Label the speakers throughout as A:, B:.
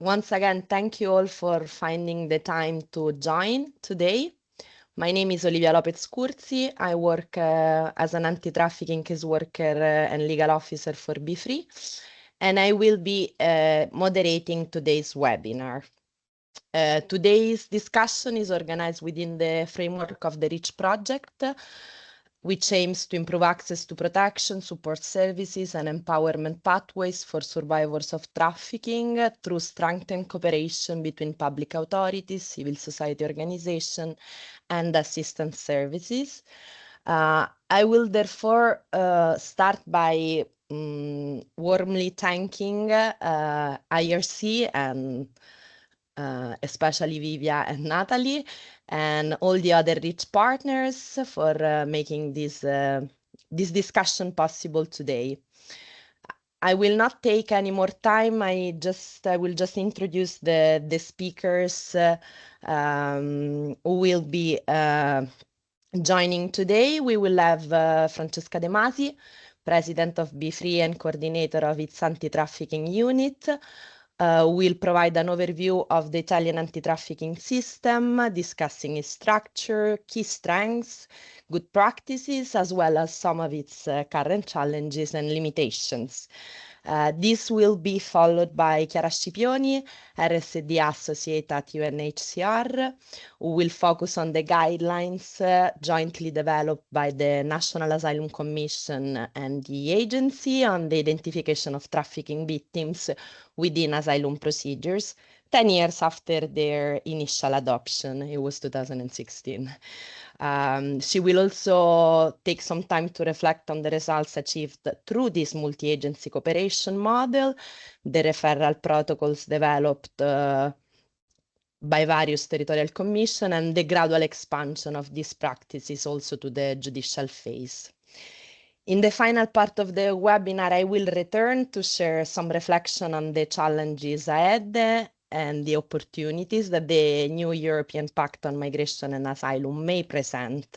A: Once again, thank you all for finding the time to join today. My name is Olivia Lopez Curzi. I work as an anti-trafficking caseworker and legal officer for BeFree, and I will be moderating today's webinar. Today's discussion is organized within the framework of the REACH project, which aims to improve access to protection, support services, and empowerment pathways for survivors of trafficking through strengthened cooperation between public authorities, civil society organizations, and assistance services. I will therefore start by warmly thanking IRC and especially Vivia and Natalie, and all the other REACH partners for making this discussion possible today. I will not take any more time. I will just introduce the speakers who will be joining today. We will have Francesca De Masi, President of BeFree and Coordinator of its Anti-Trafficking Unit. Will provide an overview of the Italian anti-trafficking system, discussing its structure, key strengths, good practices, as well as some of its current challenges and limitations. This will be followed by Chiara Scipioni, RSD Associate at UNHCR, who will focus on the guidelines jointly developed by the National Asylum Commission and the agency on the identification of trafficking victims within asylum procedures, 10 years after their initial adoption. It was 2016. She will also take some time to reflect on the results achieved through this multi-agency cooperation model, the referral protocols developed by various territorial commission, and the gradual expansion of these practices also to the judicial phase. In the final part of the webinar, I will return to share some reflection on the challenges ahead and the opportunities that the new European Pact on Migration and Asylum may present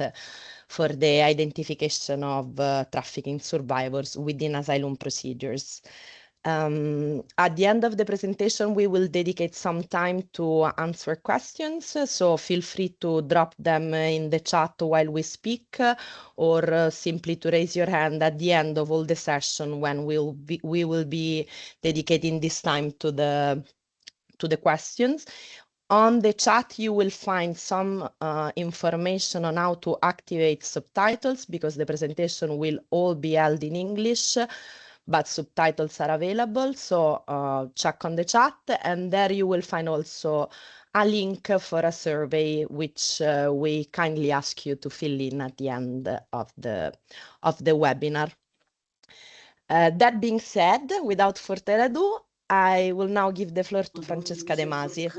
A: for the identification of trafficking survivors within asylum procedures. At the end of the presentation, we will dedicate some time to answer questions, so feel free to drop them in the chat while we speak, or simply to raise your hand at the end of all the session when we will be dedicating this time to the questions. On the chat, you will find some information on how to activate subtitles, because the presentation will all be held in English, but subtitles are available. So check on the chat, and there you will find also a link for a survey, which we kindly ask you to fill in at the end of the webinar. That being said, without further ado, I will now give the floor to Francesca De Masi.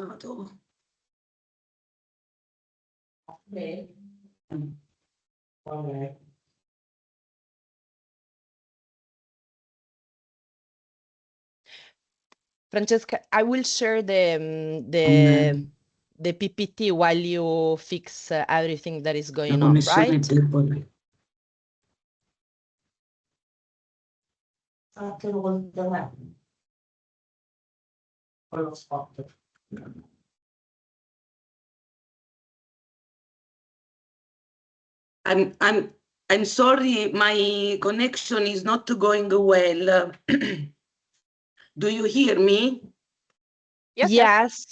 A: Francesca, I will share the PPT while you fix everything that is going on, right?
B: I'm sorry, my connection is not going well. Do you hear me?
A: Yes.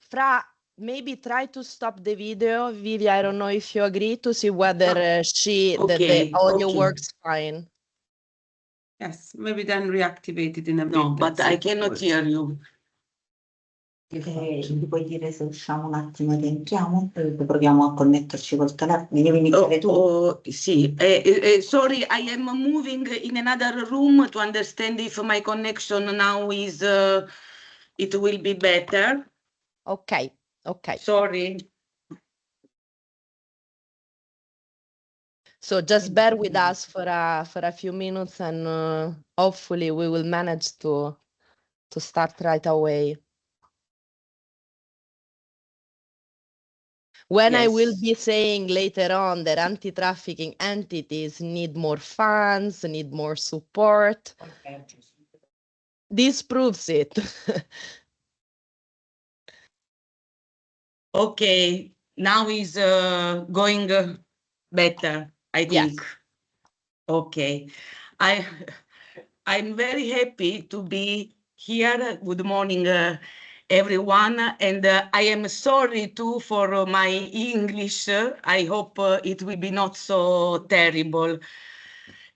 A: Fra, maybe try to stop the video. Vivia, I don't know if you agree, to see whether the audio works fine.
B: Yes, maybe then reactivate it in a bit. No, but I cannot hear you.
C: Gli puoi dire se usciamo un attimo e rientriamo? Proviamo a connetterci col telefono. Mi devi iniziare tu?
B: Sì. Sorry, I am moving in another room to understand if my connection now is, it will be better.
A: Okay.
B: Sorry.
A: So just bear with us for a few minutes, and hopefully we will manage to start right away. When I will be saying later on that anti-trafficking entities need more funds, need more support, this proves it.
B: Okay, now is going better, I think.
A: Yes.
B: Okay, I'm very happy to be here. Good morning, everyone, and I am sorry too for my English. I hope it will be not so terrible.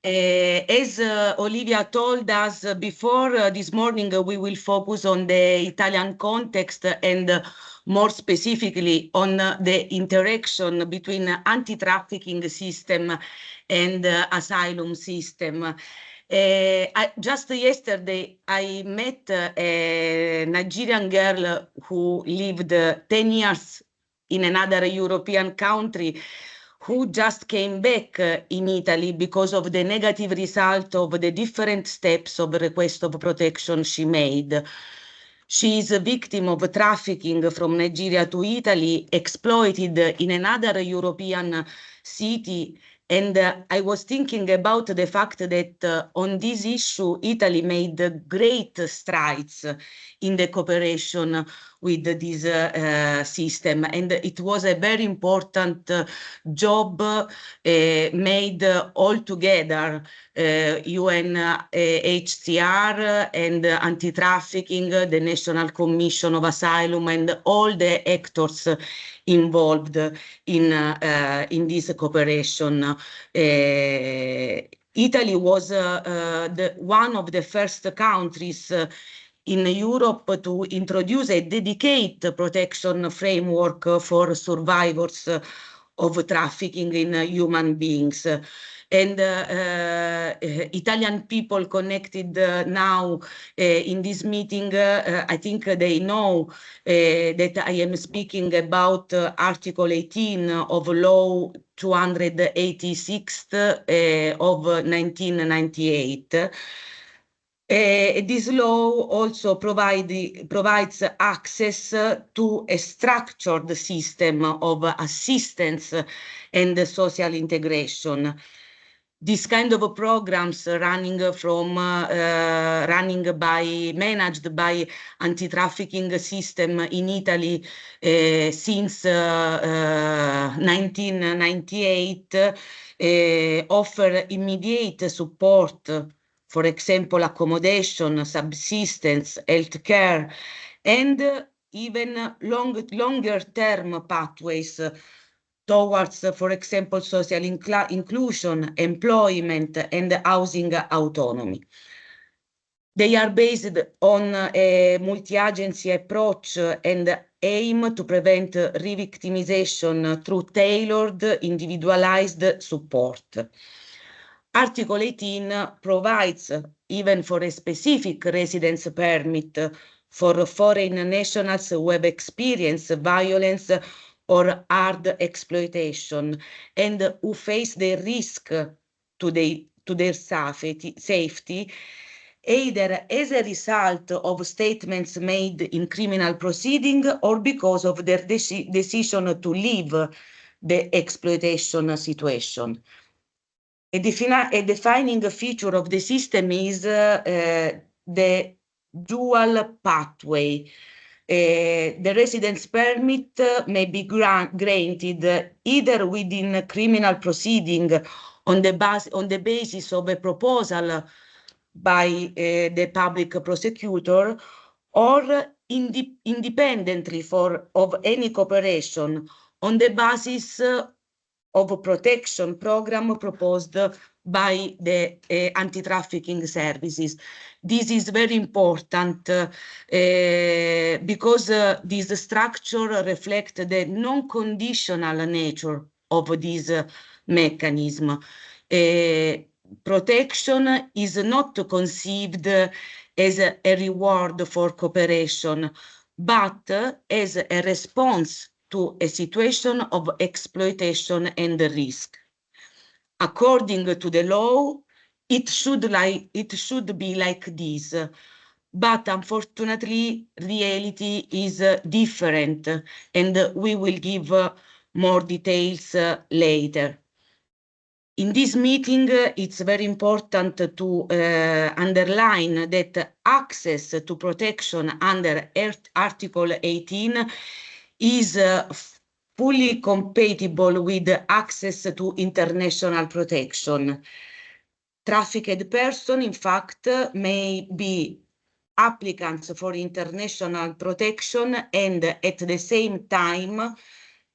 B: As Olivia told us before, this morning we will focus on the Italian context and more specifically on the interaction between anti-trafficking system and asylum system. Just yesterday, I met a Nigerian girl who lived 10 years in another European country who just came back in Italy because of the negative result of the different steps of request of protection she made. She is a victim of trafficking from Nigeria to Italy, exploited in another European city. And I was thinking about the fact that on this issue, Italy made great strides in the cooperation with this system. And it was a very important job made all together, UNHCR and anti-trafficking, the National Commission of Asylum, and all the actors involved in this cooperation. Italy was one of the first countries in Europe to introduce a dedicated protection framework for survivors of trafficking in human beings. And Italian people connected now in this meeting, I think they know that I am speaking about Article 18 of Law 286 of 1998. This law also provides access to a structured system of assistance and social integration. This kind of programs managed by anti-trafficking system in Italy since 1998 offer immediate support, for example, accommodation, subsistence, healthcare, and even longer-term pathways towards, for example, social inclusion, employment, and housing autonomy. They are based on a multi-agency approach and aim to prevent re-victimization through tailored, individualized support. Article 18 provides even for a specific residence permit for foreign nationals who have experienced violence or hard exploitation and who face the risk to their safety, either as a result of statements made in criminal proceeding or because of their decision to leave the exploitation situation. A defining feature of the system is the dual pathway. The residence permit may be granted either within criminal proceeding on the basis of a proposal by the public prosecutor, or independently of any cooperation on the basis of a protection program proposed by the anti-trafficking services. This is very important because this structure reflects the non-conditional nature of this mechanism. Protection is not conceived as a reward for cooperation, but as a response to a situation of exploitation and risk. According to the law, it should be like this, but unfortunately, reality is different, and we will give more details later. In this meeting, it's very important to underline that access to protection under Article 18 is fully compatible with access to international protection. Trafficked person, in fact, may be applicants for international protection and at the same time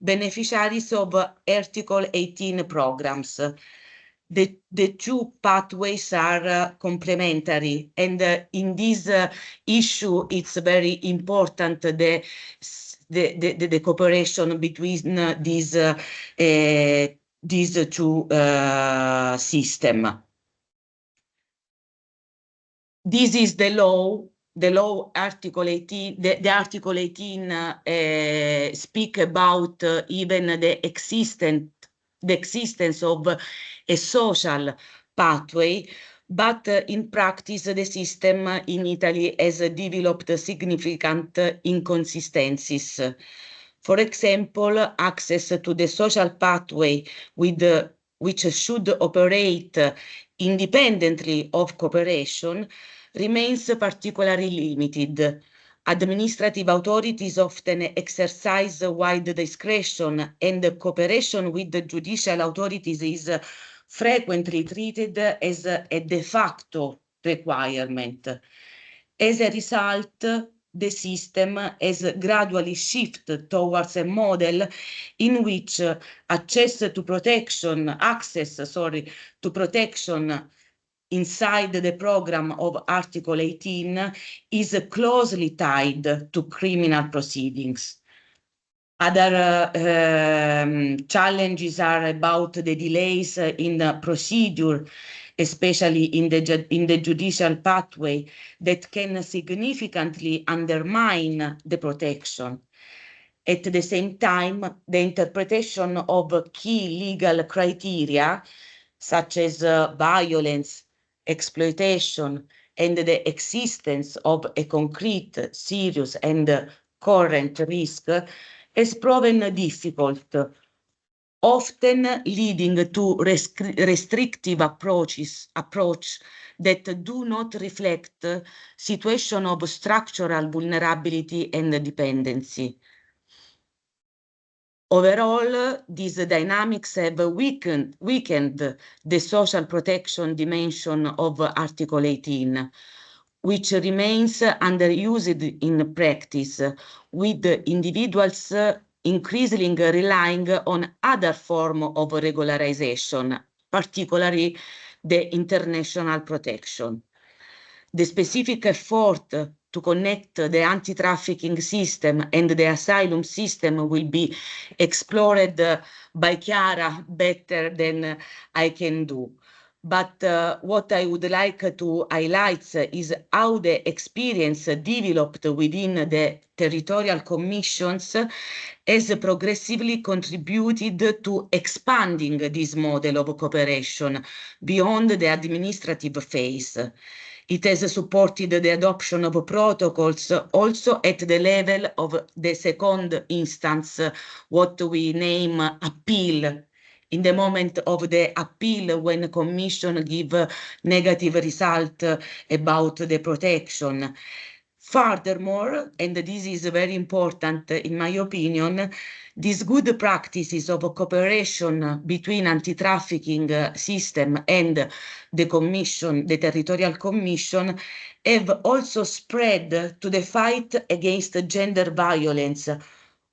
B: beneficiaries of Article 18 programs. The two pathways are complementary, and in this issue, it's very important the cooperation between these two systems. This is the law Article 18, the Article 18 speak about even the existence of a social pathway, but in practice the system in Italy has developed significant inconsistencies. For example, access to the social pathway which should operate independently of cooperation remains particularly limited. Administrative authorities often exercise wide discretion, and cooperation with the judicial authorities is frequently treated as a de facto requirement. As a result, the system has gradually shifted towards a model in which access to protection inside the program of Article 18 is closely tied to criminal proceedings. Other challenges are about the delays in the procedure, especially in the judicial pathway, that can significantly undermine the protection. At the same time, the interpretation of key legal criteria, such as violence, exploitation, and the existence of a concrete, serious, and current risk, has proven difficult, often leading to restrictive approach that do not reflect situation of structural vulnerability and dependency. Overall, these dynamics have weakened the social protection dimension of Article 18, which remains underused in practice, with individuals increasingly relying on other forms of regularization, particularly the international protection. The specific effort to connect the anti-trafficking system and the asylum system will be explored by Chiara better than I can do. But what I would like to highlight is how the experience developed within the territorial commissions has progressively contributed to expanding this model of cooperation beyond the administrative phase. It has supported the adoption of protocols also at the level of the second instance, what we name appeal. In the moment of the appeal, when commission give negative result about the protection. Furthermore, and this is very important in my opinion, these good practices of cooperation between anti-trafficking system and the commission, the territorial commission, have also spread to the fight against gender violence,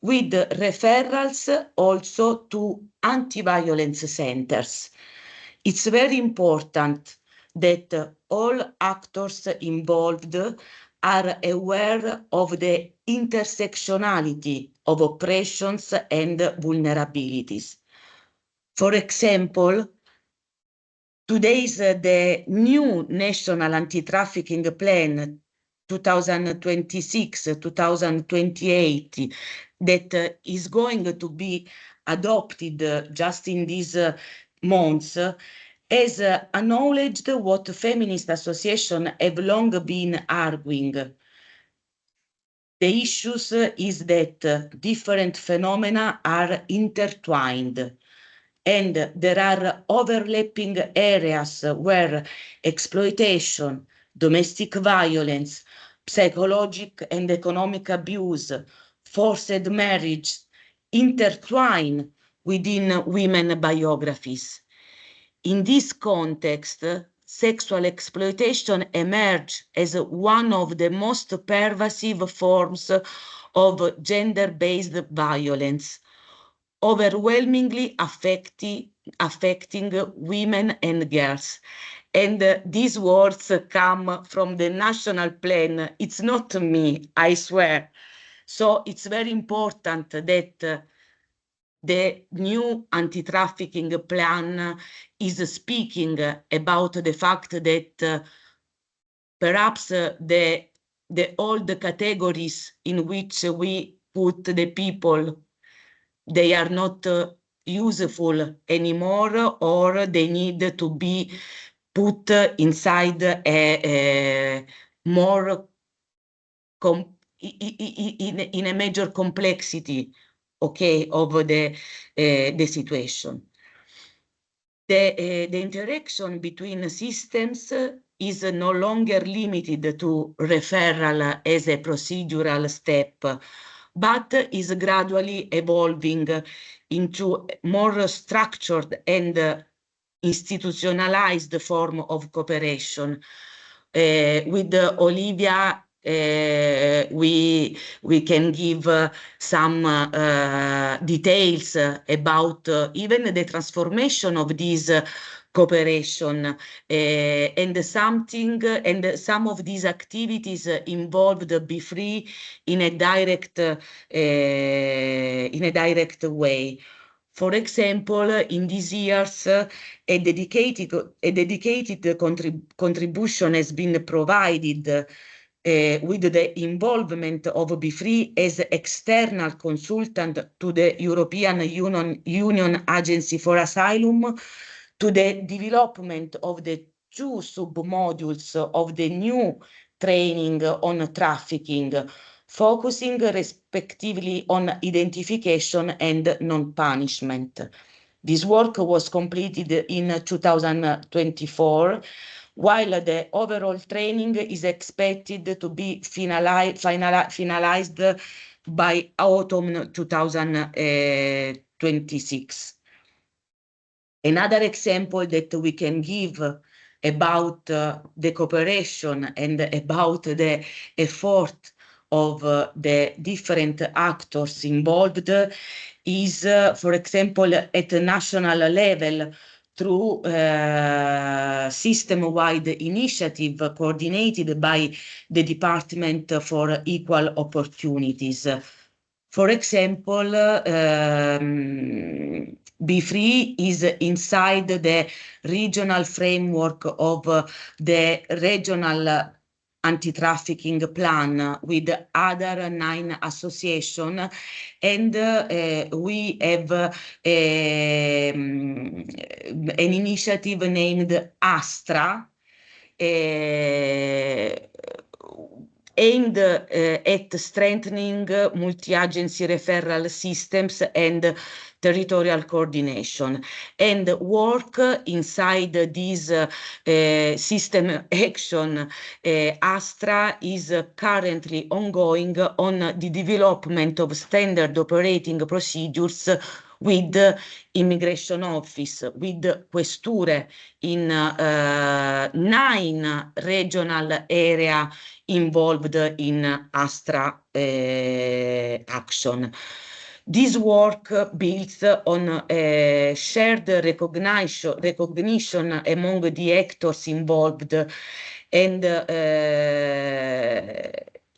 B: with referrals also to anti-violence centers. It's very important that all actors involved are aware of the intersectionality of oppressions and vulnerabilities. For example, today's the new National Anti-Trafficking Plan 2026-2028 that is going to be adopted just in these months has acknowledged what feminist associations have long been arguing. The issues is that different phenomena are intertwined, and there are overlapping areas where exploitation, domestic violence, psychological and economic abuse, forced marriage intertwine within women biographies. In this context, sexual exploitation emerged as one of the most pervasive forms of gender-based violence, overwhelmingly affecting women and girls. And these words come from the national plan. It's not me, I swear. So it's very important that the new anti-trafficking plan is speaking about the fact that perhaps the old categories in which we put the people, they are not useful anymore, or they need to be put inside a more in a major complexity, okay, of the situation. The interaction between systems is no longer limited to referral as a procedural step, but is gradually evolving into more structured and institutionalized form of cooperation. With Olivia, we can give some details about even the transformation of this cooperation, and some of these activities involved Be Free in a direct way. For example, in these years, a dedicated contribution has been provided with the involvement of Be Free as external consultant to the European Union Agency for Asylum, to the development of the 2 sub-modules of the new training on trafficking, focusing respectively on identification and non-punishment. This work was completed in 2024, while the overall training is expected to be finalized by autumn 2026. Another example that we can give about the cooperation and about the effort of the different actors involved is, for example, at the national level, through system-wide initiative coordinated by the Department for Equal Opportunities. For example, Be Free is inside the regional framework of the regional anti-trafficking plan with other 9 associations, and we have an initiative named Astra, aimed at strengthening multi-agency referral systems and territorial coordination, and work inside this system action. Astra is currently ongoing on the development of standard operating procedures with immigration office, with questure in 9 regional area involved in Astra action. This work builds on shared recognition among the actors involved, and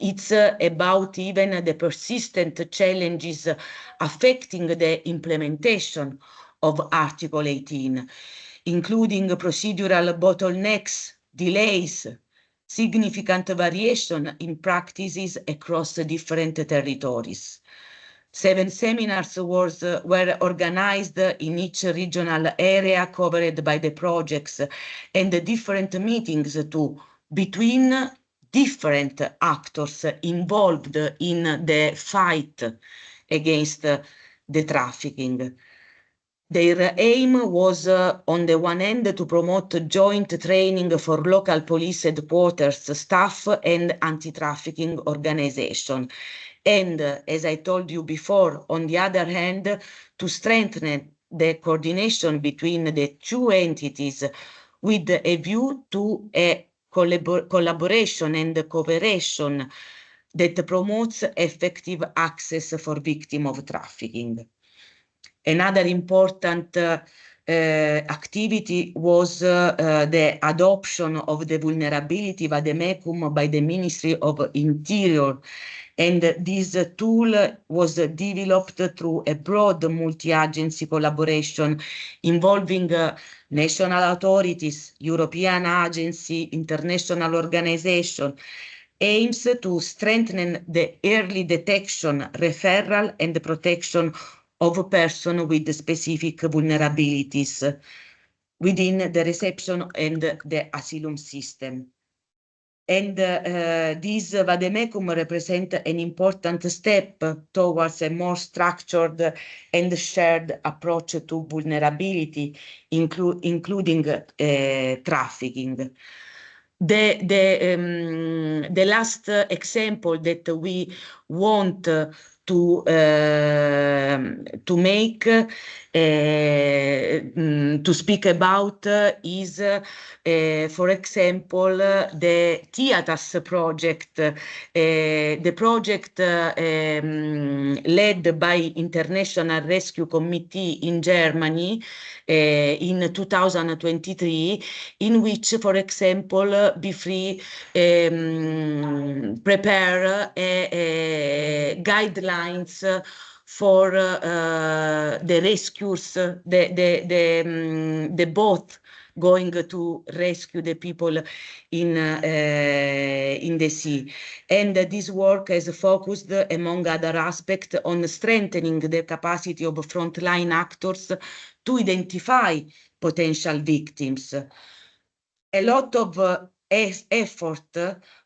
B: it's about even the persistent challenges affecting the implementation of Article 18, including procedural bottlenecks, delays, significant variation in practices across different territories. 7 seminars were organized in each regional area covered by the projects, and different meetings between different actors involved in the fight against the trafficking. Their aim was, on the one hand, to promote joint training for local police headquarters staff and anti-trafficking organization, And as I told you before, on the other hand, to strengthen the coordination between the two entities with a view to a collaboration and cooperation that promotes effective access for victims of trafficking. Another important activity was the adoption of the vulnerability vademecum by the Ministry of Interior, and this tool was developed through a broad multi-agency collaboration involving national authorities, European agency, international organization, aims to strengthen the early detection, referral, and protection of persons with specific vulnerabilities within the reception and the asylum system. And this vademecum represents an important step towards a more structured and shared approach to vulnerability, including trafficking. The last example that we want to make, to speak about is, for example, the TIATAS project, the project led by International Rescue Committee in Germany in 2023, in which, for example, Be Free prepare guidelines for the rescues, the boat going to rescue the people in the sea. And this work has focused, among other aspects, on strengthening the capacity of frontline actors to identify potential victims. A lot of effort,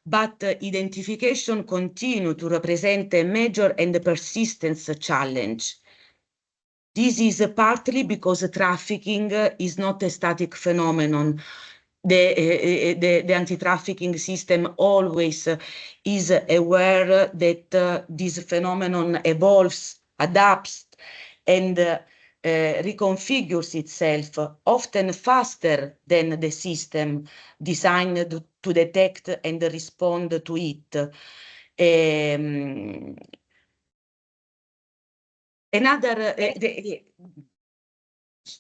B: but identification continues to represent a major and persistent challenge. This is partly because trafficking is not a static phenomenon. The anti-trafficking system always is aware that this phenomenon evolves, adapts, and reconfigures itself often faster than the system designed to detect and respond to it.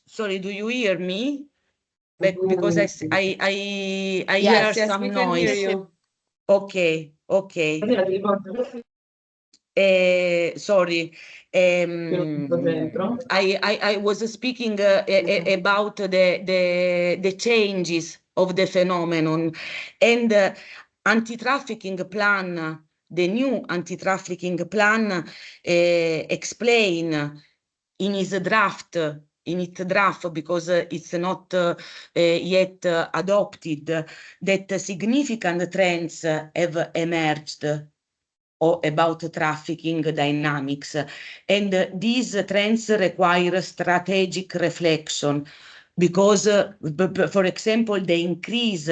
B: Sorry, do you hear me? Because I
A: Yes,
B: hear
A: yes,
B: some
A: we can hear
B: noise.
A: you.
B: Okay. Sorry. I was speaking about the changes of the phenomenon, and anti-trafficking plan, the new anti-trafficking plan explain in its draft, because it's not yet adopted, that significant trends have emerged about trafficking dynamics. And these trends require strategic reflection because, for example, the increase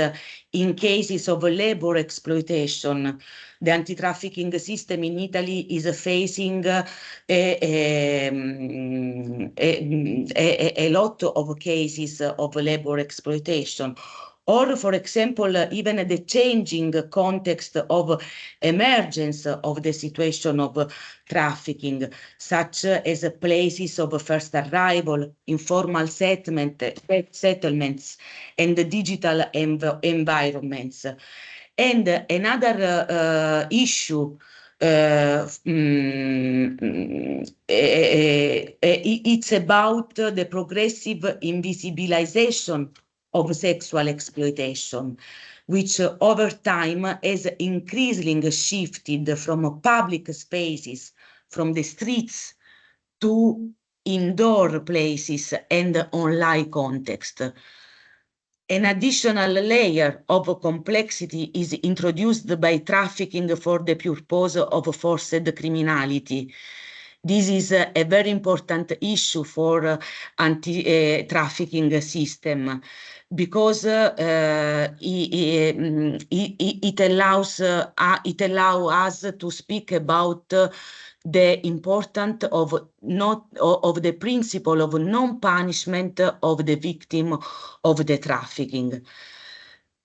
B: in cases of labor exploitation. The anti-trafficking system in Italy is facing a lot of cases of labor exploitation. Or, for example, even the changing context of emergence of the situation of trafficking, such as places of first arrival, informal settlements, and digital environments. And another issue, it's about the progressive invisibilization of sexual exploitation, which over time has increasingly shifted from public spaces, from the streets, to indoor places and online context. An additional layer of complexity is introduced by trafficking for the purpose of forced criminality. This is a very important issue for anti-trafficking system, because it allows us to speak about the importance of the principle of non-punishment of the victim of the trafficking.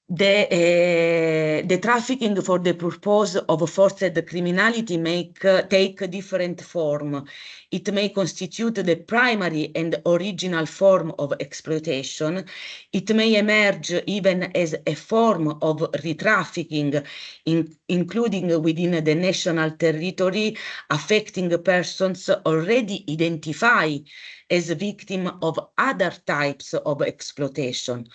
B: The trafficking for the purpose of forced criminality take different form. It may constitute the primary and original form of exploitation. It may emerge even as a form of re-trafficking, including within the national territory, affecting persons already identified as victims of other types of exploitation.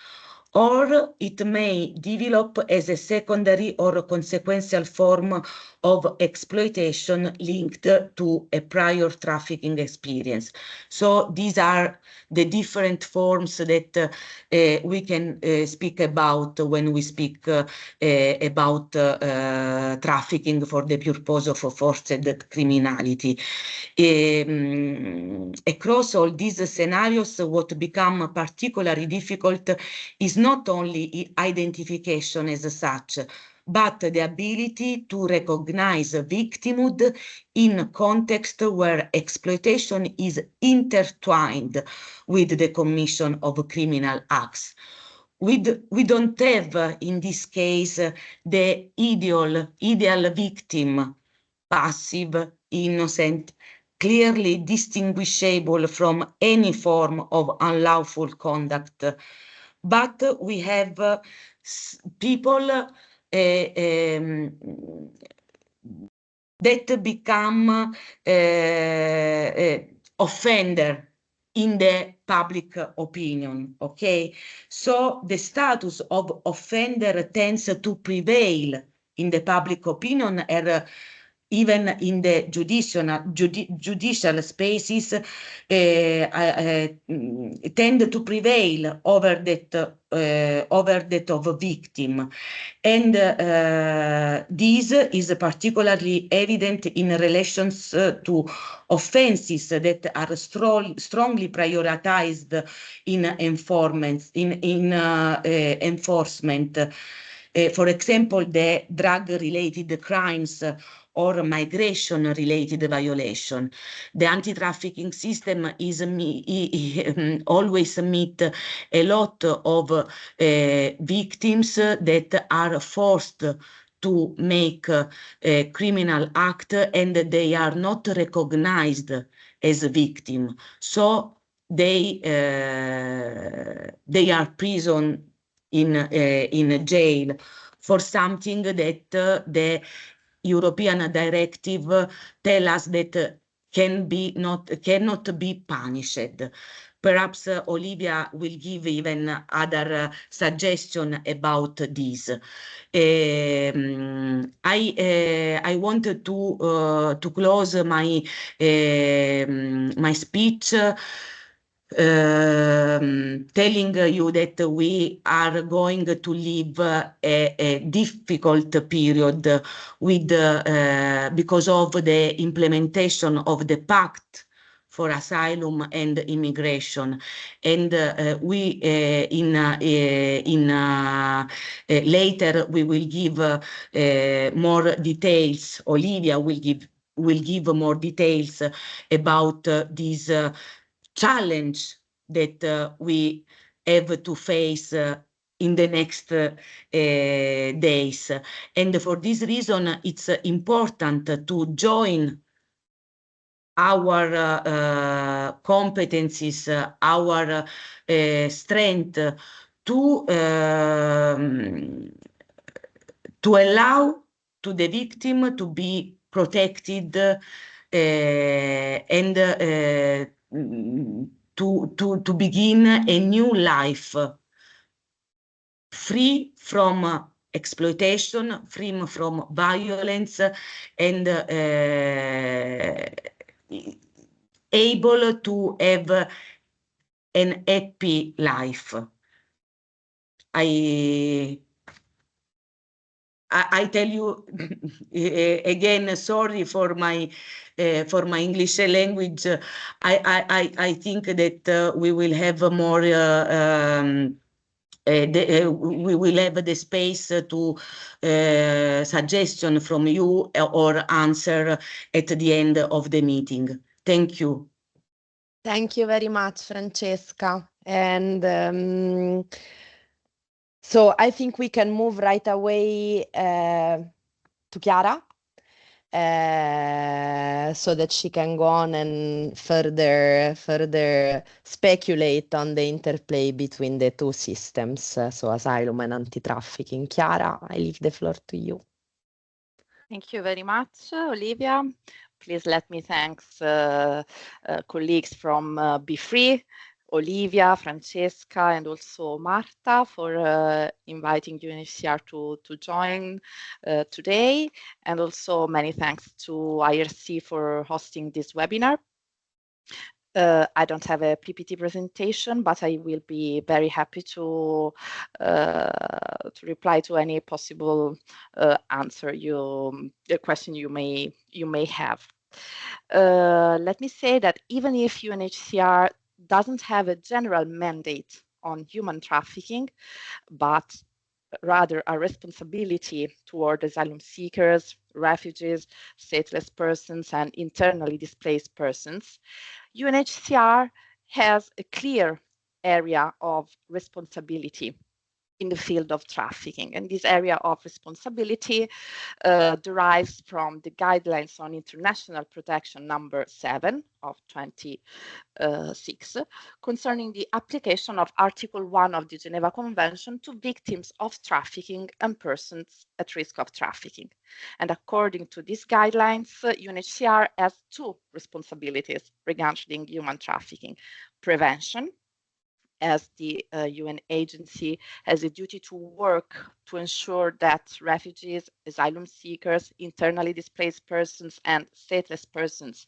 B: Or it may develop as a secondary or consequential form of exploitation linked to a prior trafficking experience. So these are the different forms that we can speak about when we speak about trafficking for the purpose of forced criminality. Across all these scenarios, what becomes particularly difficult is not only identification as such, but the ability to recognize victimhood in context where exploitation is intertwined with the commission of criminal acts. We don't have, in this case, the ideal victim, passive, innocent, clearly distinguishable from any form of unlawful conduct. But we have people that become offender in the public opinion, okay? So the status of offender tends to prevail in the public opinion, even in the judicial spaces, tend to prevail over that of victim. And this is particularly evident in relations to offenses that are strongly prioritized in enforcement. For example, the drug-related crimes or migration-related violation. The anti-trafficking system is always meet a lot of victims that are forced to make a criminal act, and they are not recognized as a victim. So they are prisoned in jail for something that the European directive tell us that cannot be punished. Perhaps Olivia will give even other suggestion about this. I wanted to close my my speech telling you that we are going to live a difficult period with because of the implementation of the Pact for Asylum and Immigration, and we later we will give more details. Olivia will give more details about this challenge that we have to face in the next days. And for this reason, it's important to join our competencies, our strength to allow to the victim to be protected and to begin a new life free from exploitation, free from violence, and able to have an happy life. I tell you again, sorry for my English language. I think that we will have more. We will have the space to suggestion from you or answer at the end of the meeting. Thank you.
A: Thank you very much, Francesca. And so I think we can move right away to Chiara so that she can go on and further speculate on the interplay between the two systems, so asylum and anti-trafficking. Chiara, I leave the floor to you.
D: Thank you very much, Olivia. Please let me thank colleagues from Be Free, Olivia, Francesca, and also Marta for inviting UNHCR to join today. And also many thanks to IRC for hosting this webinar. I don't have a PPT presentation, but I will be very happy to reply to any possible answer the question you may have. Let me say that even if UNHCR doesn't have a general mandate on human trafficking, but rather a responsibility toward asylum seekers, refugees, stateless persons, and internally displaced persons, UNHCR has a clear area of responsibility in the field of trafficking. And this area of responsibility derives from the guidelines on international protection number 7 of 26 concerning the application of Article 1 of the Geneva Convention to victims of trafficking and persons at risk of trafficking. And according to these guidelines, UNHCR has two responsibilities regarding human trafficking: prevention, as the UN agency has a duty to work to ensure that refugees, asylum seekers, internally displaced persons, and stateless persons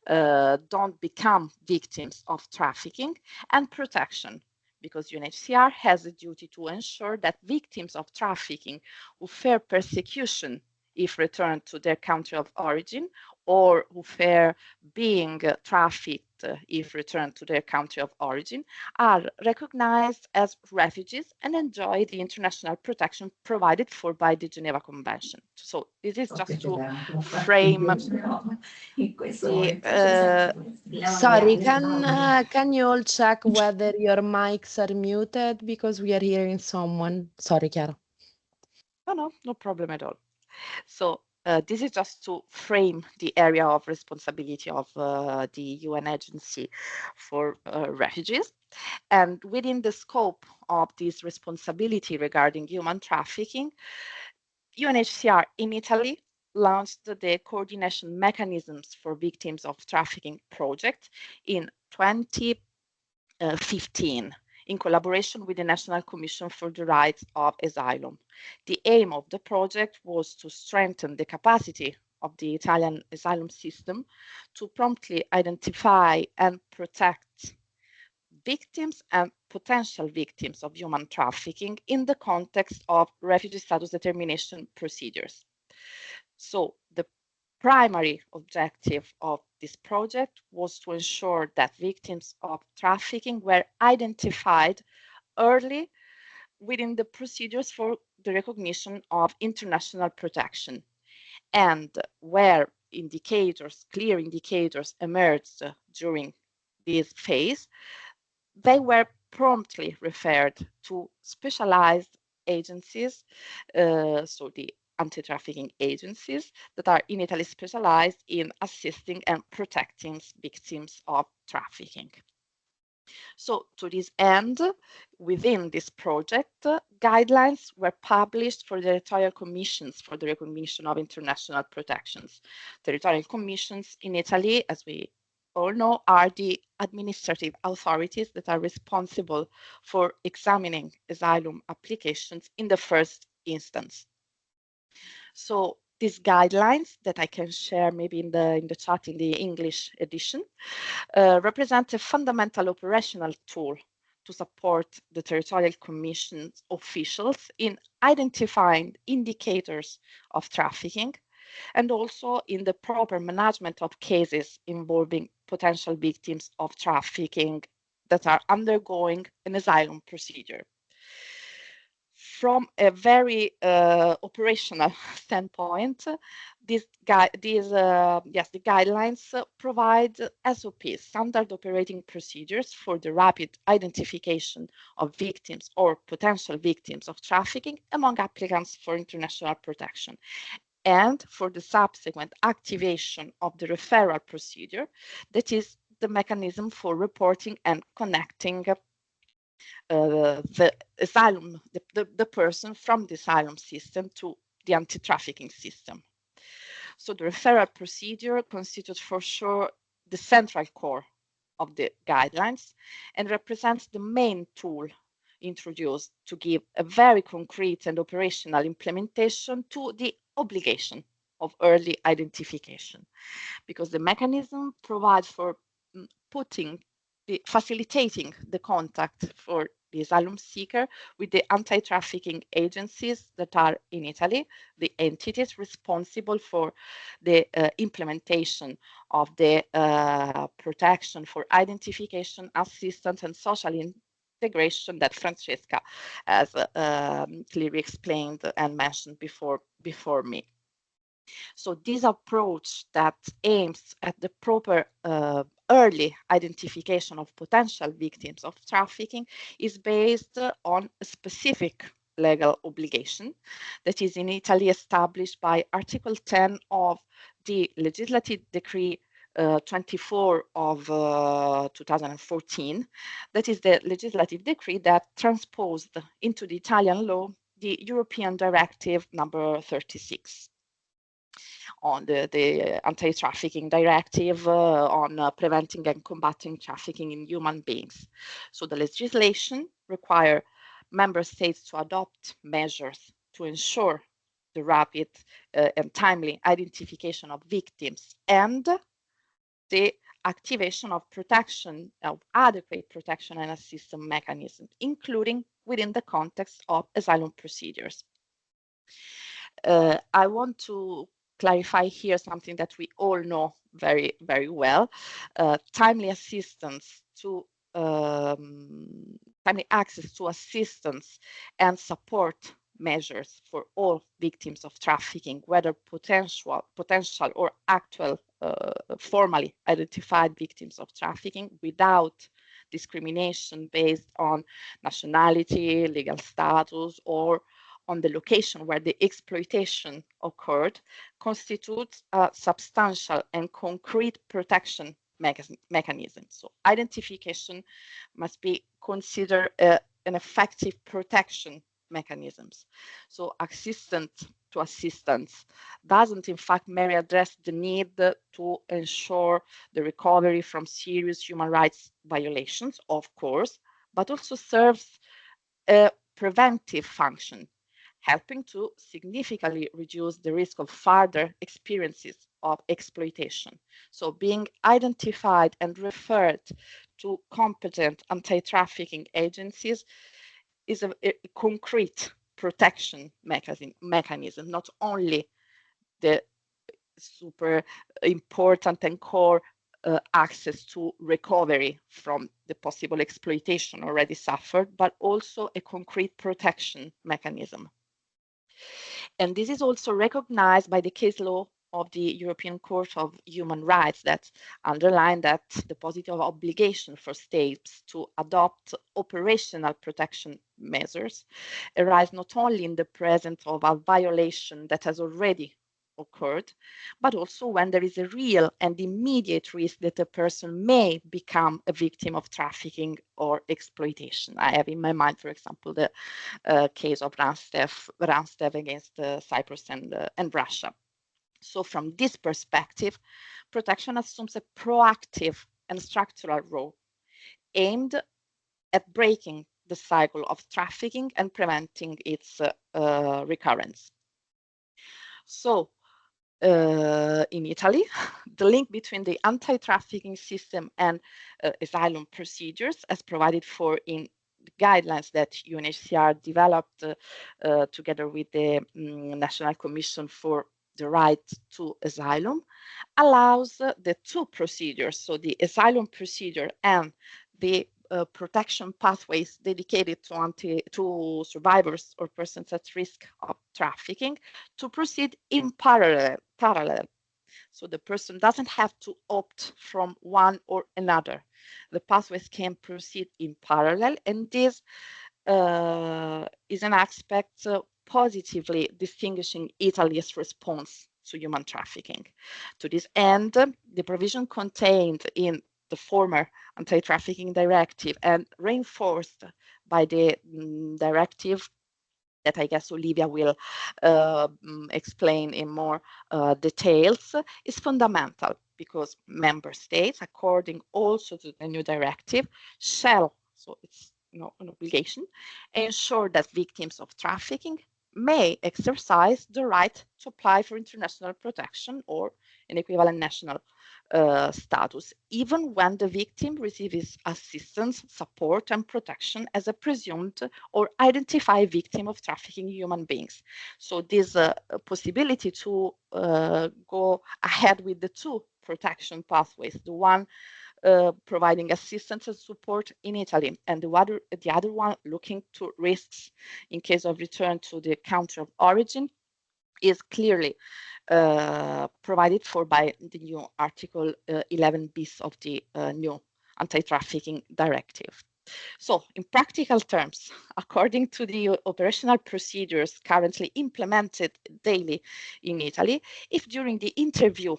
D: don't become victims of trafficking, and protection, because UNHCR has a duty to ensure that victims of trafficking who fear persecution if returned to their country of origin, or who fear being trafficked if returned to their country of origin, are recognized as refugees and enjoy the international protection provided for by the Geneva Convention. So this is just to frame
A: sorry, can you all check whether your mics are muted, because we are hearing someone? Sorry, Chiara.
D: No problem at all. So this is just to frame the area of responsibility of the UN agency for refugees. And within the scope of this responsibility regarding human trafficking, UNHCR in Italy launched the coordination mechanisms for victims of trafficking project in 2015 in collaboration with the National Commission for the Rights of Asylum. The aim of the project was to strengthen the capacity of the Italian asylum system to promptly identify and protect victims and potential victims of human trafficking in the context of refugee status determination procedures. So the primary objective of this project was to ensure that victims of trafficking were identified early within the procedures for the recognition of international protection, and where clear indicators emerged during this phase, they were promptly referred to specialized agencies, so the anti-trafficking agencies that are in Italy specialized in assisting and protecting victims of trafficking. So to this end, within this project, guidelines were published for the territorial commissions for the recognition of international protections. Territorial commissions in Italy, as we all know, are the administrative authorities that are responsible for examining asylum applications in the first instance. So these guidelines that I can share maybe in the chat in the English edition represent a fundamental operational tool to support the territorial commission's officials in identifying indicators of trafficking and also in the proper management of cases involving potential victims of trafficking that are undergoing an asylum procedure. From a very operational standpoint, the guidelines provide SOPs, standard operating procedures for the rapid identification of victims or potential victims of trafficking among applicants for international protection, and for the subsequent activation of the referral procedure, that is the mechanism for reporting and connecting the asylum, the person from the asylum system to the anti-trafficking system. So the referral procedure constitutes for sure the central core of the guidelines and represents the main tool introduced to give a very concrete and operational implementation to the obligation of early identification, because the mechanism provides for facilitating the contact for the asylum seeker with the anti-trafficking agencies that are in Italy, the entities responsible for the implementation of the protection for identification, assistance, and social integration that Francesca has clearly explained and mentioned before me. So this approach that aims at the proper early identification of potential victims of trafficking is based on a specific legal obligation that is in Italy established by Article 10 of the Legislative Decree 24 of 2014. That is the legislative decree that transposed into the Italian law the European Directive number 36 on the anti-trafficking directive on preventing and combating trafficking in human beings. So the legislation requires member states to adopt measures to ensure the rapid and timely identification of victims and the activation of protection, of adequate protection and assistance mechanisms, including within the context of asylum procedures. I want to clarify here something that we all know very, very well. Timely assistance to timely access to assistance and support measures for all victims of trafficking, whether potential or actual formally identified victims of trafficking, without discrimination based on nationality, legal status, or on the location where the exploitation occurred, constitutes a substantial and concrete protection mechanism. So identification must be considered an effective protection mechanisms. So assistance doesn't in fact merely address the need to ensure the recovery from serious human rights violations, of course, but also serves a preventive function, helping to significantly reduce the risk of further experiences of exploitation. So being identified and referred to competent anti-trafficking agencies is a concrete protection mechanism, not only the super important and core access to recovery from the possible exploitation already suffered, but also a concrete protection mechanism. And this is also recognized by the case law of the European Court of Human Rights that underline that the positive obligation for states to adopt operational protection measures arise not only in the presence of a violation that has already occurred, but also when there is a real and immediate risk that a person may become a victim of trafficking or exploitation. I have in my mind, for example, the case of Ranstev against Cyprus and Russia. So from this perspective, protection assumes a proactive and structural role aimed at breaking the cycle of trafficking and preventing its recurrence. So in Italy. The link between the anti-trafficking system and asylum procedures, as provided for in the guidelines that UNHCR developed together with the National Commission for the Right to Asylum, allows the two procedures, so the asylum procedure and the protection pathways dedicated to survivors or persons at risk of trafficking, to proceed in parallel. So the person doesn't have to opt from one or another. The pathways can proceed in parallel, and this is an aspect positively distinguishing Italy's response to human trafficking. To this end, the provision contained in the former anti-trafficking directive and reinforced by the directive that I guess Olivia will explain in more details, is fundamental, because member states, according also to the new directive, shall, so it's an obligation, ensure that victims of trafficking may exercise the right to apply for international protection or an equivalent national status, even when the victim receives assistance, support, and protection as a presumed or identified victim of trafficking human beings. So this possibility to go ahead with the two protection pathways, the one providing assistance and support in Italy, and the other one looking to risks in case of return to the country of origin, is clearly provided for by the new Article 11 bis of the new anti-trafficking directive. So, in practical terms, according to the operational procedures currently implemented daily in Italy, if during the interview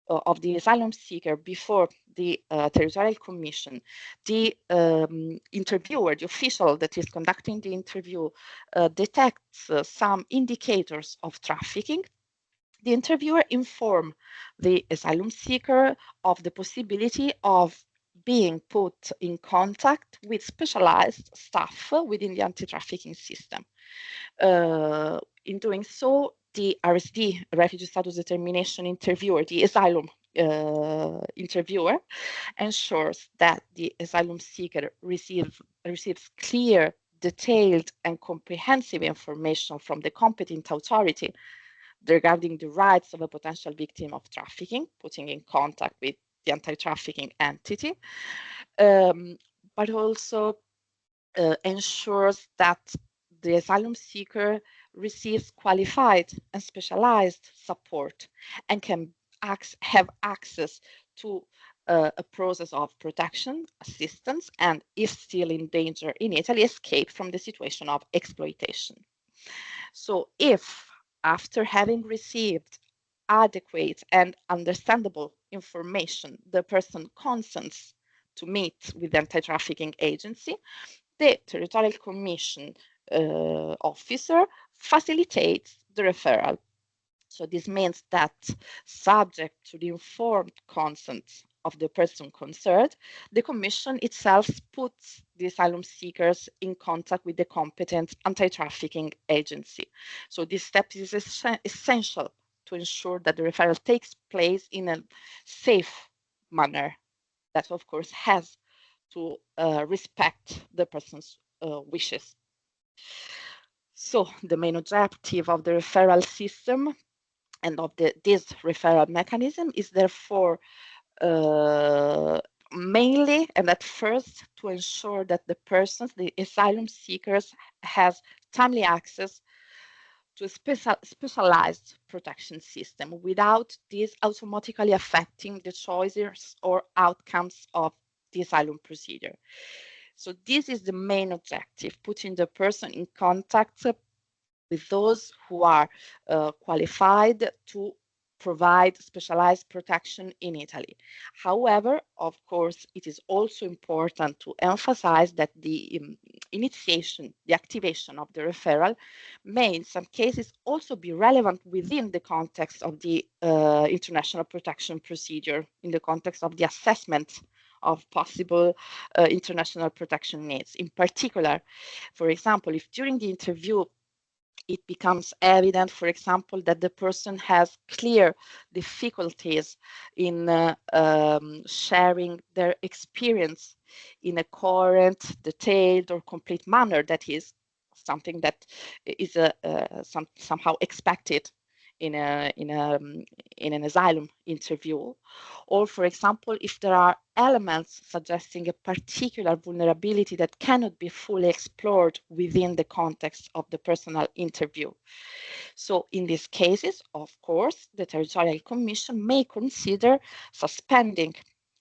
D: of the asylum seeker before the territorial commission, the interviewer, the official that is conducting the interview, detects some indicators of trafficking, the interviewer informs the asylum seeker of the possibility of being put in contact with specialized staff within the anti-trafficking system. In doing so, the RSD, Refugee Status Determination interviewer, the asylum interviewer, ensures that the asylum seeker receives clear, detailed, and comprehensive information from the competent authority regarding the rights of a potential victim of trafficking, putting in contact with the anti-trafficking entity, but also ensures that the asylum seeker receives qualified and specialized support and can have access to a process of protection, assistance, and if still in danger in Italy, escape from the situation of exploitation. So if, after having received adequate and understandable information, the person consents to meet with the anti-trafficking agency, the territorial commission officer facilitates the referral. So this means that, subject to the informed consent of the person concerned, the commission itself puts the asylum seekers in contact with the competent anti-trafficking agency. So this step is essential to ensure that the referral takes place in a safe manner that, of course, has to respect the person's wishes. So the main objective of the referral system and of this referral mechanism is therefore mainly and at first to ensure that the persons, the asylum seekers, has timely access to a specialized protection system without this automatically affecting the choices or outcomes of the asylum procedure. So this is the main objective, putting the person in contact with those who are qualified to provide specialized protection in Italy. However, of course, it is also important to emphasize that the initiation, the activation of the referral may in some cases also be relevant within the context of the international protection procedure, in the context of the assessment of possible international protection needs. In particular, for example, if during the interview it becomes evident, for example, that the person has clear difficulties in sharing their experience in a coherent, detailed, or complete manner, that is something that is somehow expected in an asylum interview, or for example, if there are elements suggesting a particular vulnerability that cannot be fully explored within the context of the personal interview. So in these cases, of course, the Territorial Commission may consider suspending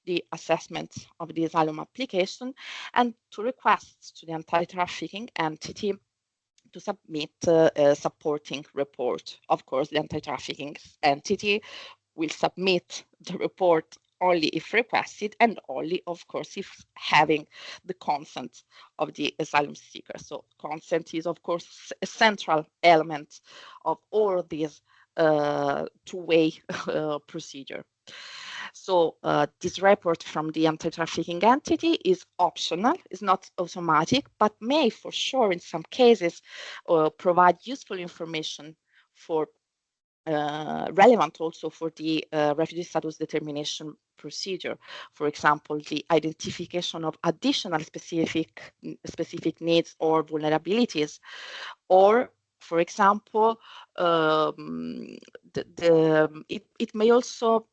D: the assessment of the asylum application and to request to the anti-trafficking entity to submit a supporting report. Of course, the anti-trafficking entity will submit the report only if requested and only, of course, if having the consent of the asylum seeker. So consent is, of course, a central element of all of these two-way procedure. So this report from the anti-trafficking entity is optional, is not automatic, but may for sure in some cases provide useful information for relevant also for the refugee status determination procedure. For example, the identification of additional specific needs or vulnerabilities, or for example, it may also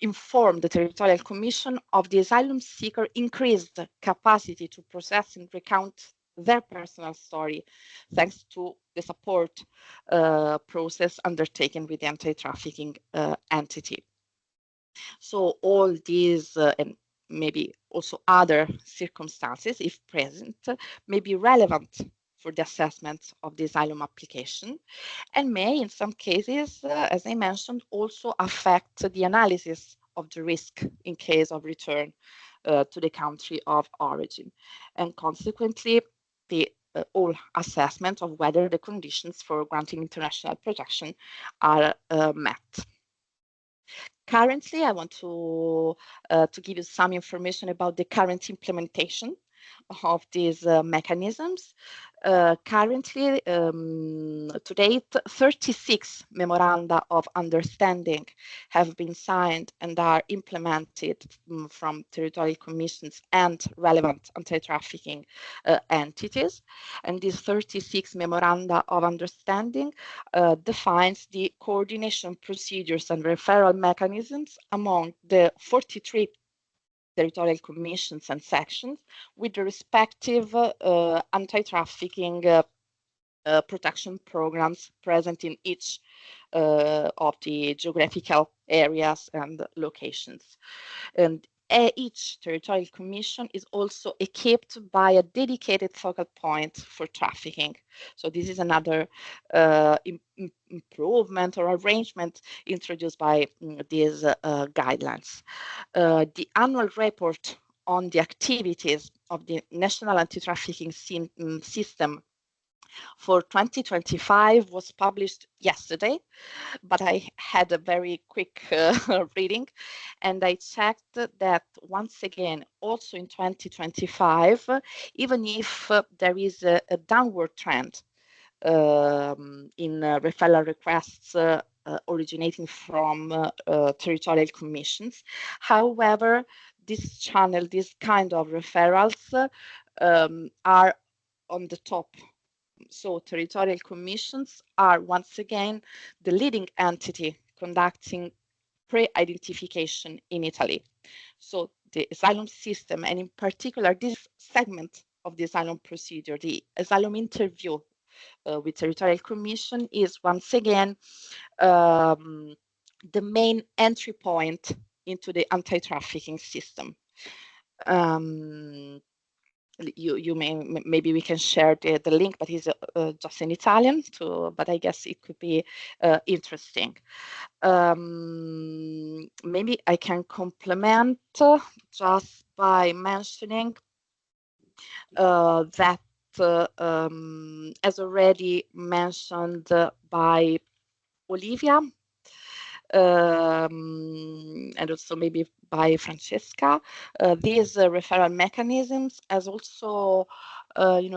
D: inform the Territorial Commission of the asylum seeker increased capacity to process and recount their personal story, thanks to the support process undertaken with the anti-trafficking entity. So all these and maybe also other circumstances, if present, may be relevant for the assessment of the asylum application and may, in some cases, as I mentioned, also affect the analysis of the risk in case of return to the country of origin. And consequently, the all assessment of whether the conditions for granting international protection are met. Currently, I want to give you some information about the current implementation of these mechanisms. Currently, to date, 36 memoranda of understanding have been signed and are implemented from territorial commissions and relevant anti-trafficking entities. And these 36 memoranda of understanding defines the coordination procedures and referral mechanisms among the 43 territorial commissions and sections with the respective anti-trafficking protection programs present in each of the geographical areas and locations. And each territorial commission is also equipped by a dedicated focal point for trafficking. So this is another improvement or arrangement introduced by these guidelines. The annual report on the activities of the National Anti-Trafficking System for 2025 was published yesterday, but I had a very quick reading and I checked that once again, also in 2025, even if there is a downward trend in referral requests originating from territorial commissions. However, this channel, this kind of referrals are on the top. So territorial commissions are once again the leading entity conducting pre-identification in Italy. So the asylum system, and in particular this segment of the asylum procedure, the asylum interview with territorial commission, is once again the main entry point into the anti-trafficking system. You maybe we can share the link, but it's just in Italian, but I guess it could be interesting. Maybe I can complement just by mentioning that as already mentioned by Olivia, and also maybe by Francesca, these referral mechanisms has also,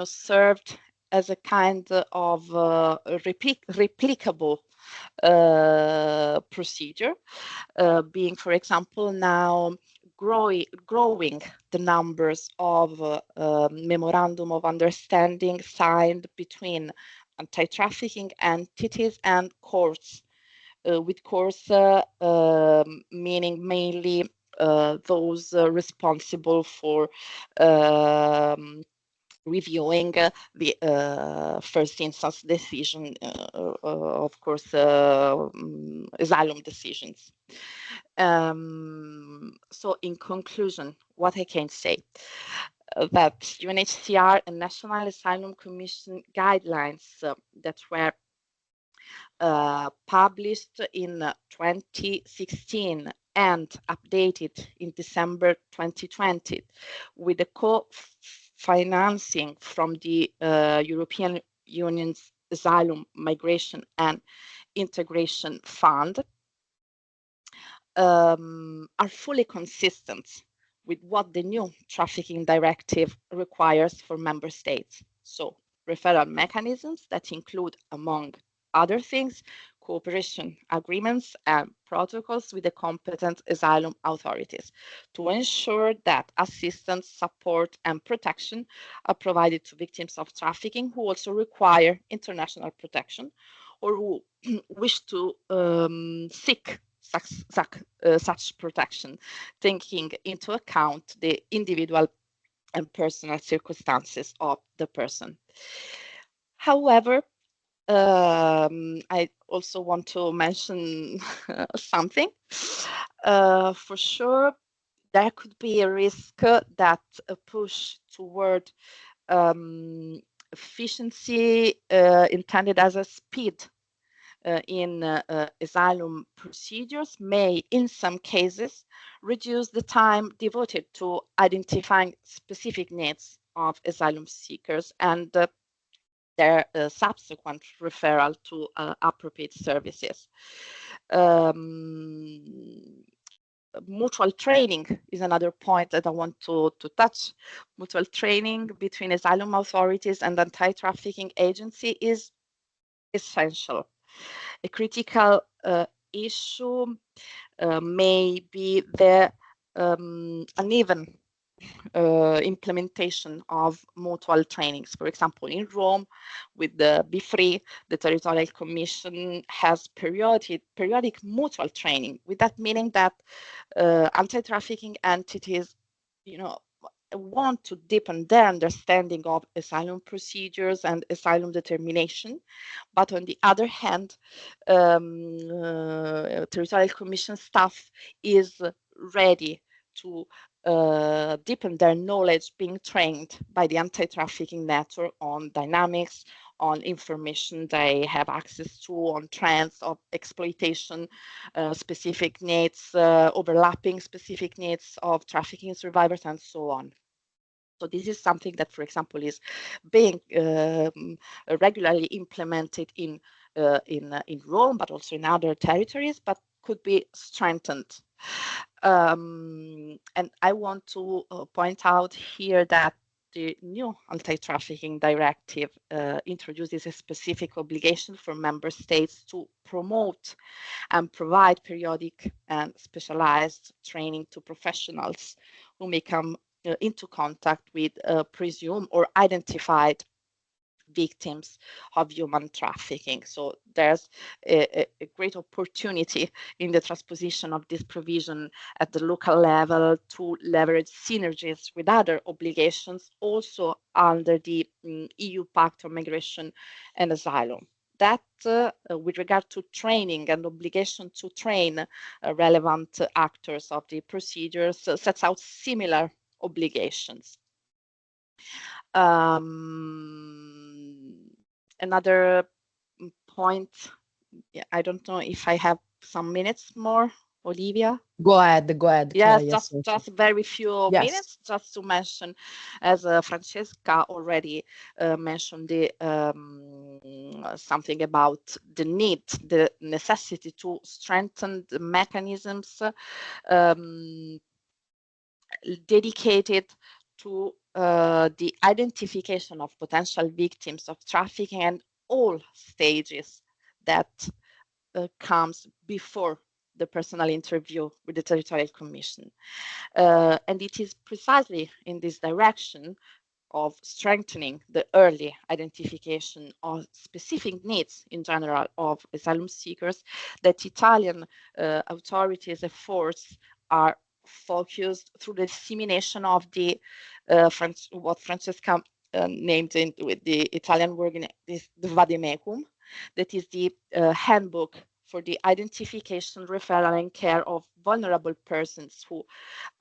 D: served as a kind of replicable procedure, being, for example, now growing the numbers of memorandum of understanding signed between anti-trafficking entities and courts, with courts meaning mainly those responsible for reviewing the first instance decision, of course, asylum decisions. So in conclusion, what I can say, that UNHCR and National Asylum Commission guidelines that were published in 2016 and updated in December 2020 with the co-financing from the European Union's Asylum, Migration and Integration Fund, are fully consistent with what the new trafficking directive requires for member states. So referral mechanisms that include, among other things, cooperation agreements and protocols with the competent asylum authorities to ensure that assistance, support, and protection are provided to victims of trafficking who also require international protection or who wish to seek such protection, taking into account the individual and personal circumstances of the person. However, I also want to mention something. For sure, there could be a risk that a push toward efficiency intended as a speed in asylum procedures may, in some cases, reduce the time devoted to identifying specific needs of asylum seekers and their subsequent referral to appropriate services. Mutual training is another point that I want to touch. Mutual training between asylum authorities and anti-trafficking agency is essential. A critical issue may be the uneven implementation of mutual trainings. For example, in Rome, with the Be Free, the Territorial Commission has periodic mutual training, with that meaning that anti-trafficking entities, want to deepen their understanding of asylum procedures and asylum determination. But on the other hand, Territorial Commission staff is ready to deepen their knowledge, being trained by the anti-trafficking network on dynamics, on information they have access to, on trends of exploitation, specific needs, overlapping specific needs of trafficking survivors, and so on. So this is something that, for example, is being regularly implemented in Rome, but also in other territories, but could be strengthened. And I want to point out here that the new anti-trafficking directive introduces a specific obligation for member states to promote and provide periodic and specialized training to professionals who may come into contact with presumed or identified victims of human trafficking. So there's a great opportunity in the transposition of this provision at the local level to leverage synergies with other obligations also under the EU Pact on Migration and Asylum. That, with regard to training and obligation to train relevant actors of the procedures, sets out similar obligations. Another point, I don't know if I have some minutes more, Olivia.
A: Go ahead.
D: Yes,
A: Yes,
D: just very few minutes, just to mention, as Francesca already mentioned, something about the need, the necessity to strengthen the mechanisms dedicated to the identification of potential victims of trafficking and all stages that comes before the personal interview with the Territorial Commission. And it is precisely in this direction of strengthening the early identification of specific needs in general of asylum seekers that Italian authorities' efforts are focused through the dissemination of the what Francesca named with the Italian word is the vademecum, that is the handbook for the identification, referral, and care of vulnerable persons who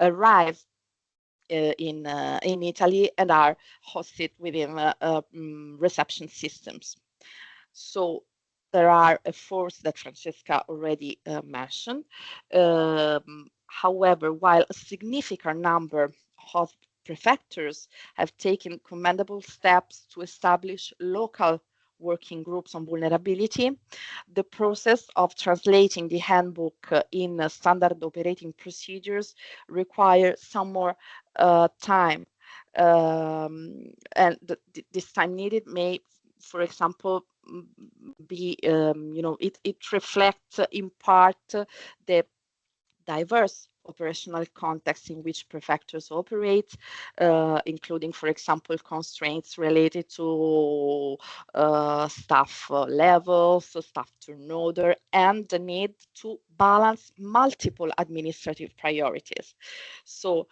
D: arrive in Italy and are hosted within reception systems. So there are efforts that Francesca already mentioned. However, while a significant number of prefectures have taken commendable steps to establish local working groups on vulnerability, the process of translating the handbook in standard operating procedures requires some more time. And this time needed may, for example, be, it reflects in part the diverse operational context in which prefectures operate, including, for example, constraints related to staff levels, staff turnover, and the need to balance multiple administrative priorities. So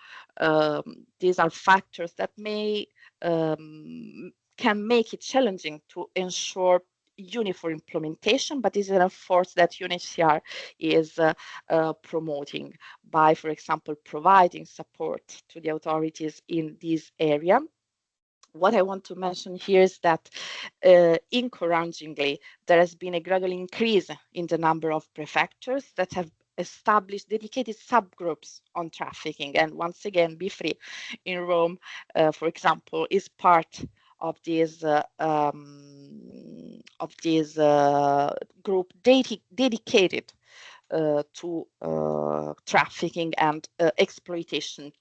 D: these are factors that may can make it challenging to ensure uniform implementation, but this is an effort that UNHCR is promoting by, for example, providing support to the authorities in this area. What I want to mention here is that, encouragingly, there has been a gradual increase in the number of prefectures that have established dedicated subgroups on trafficking. And once again, Be Free in Rome, for example, is part of this group dedicated to trafficking and exploitation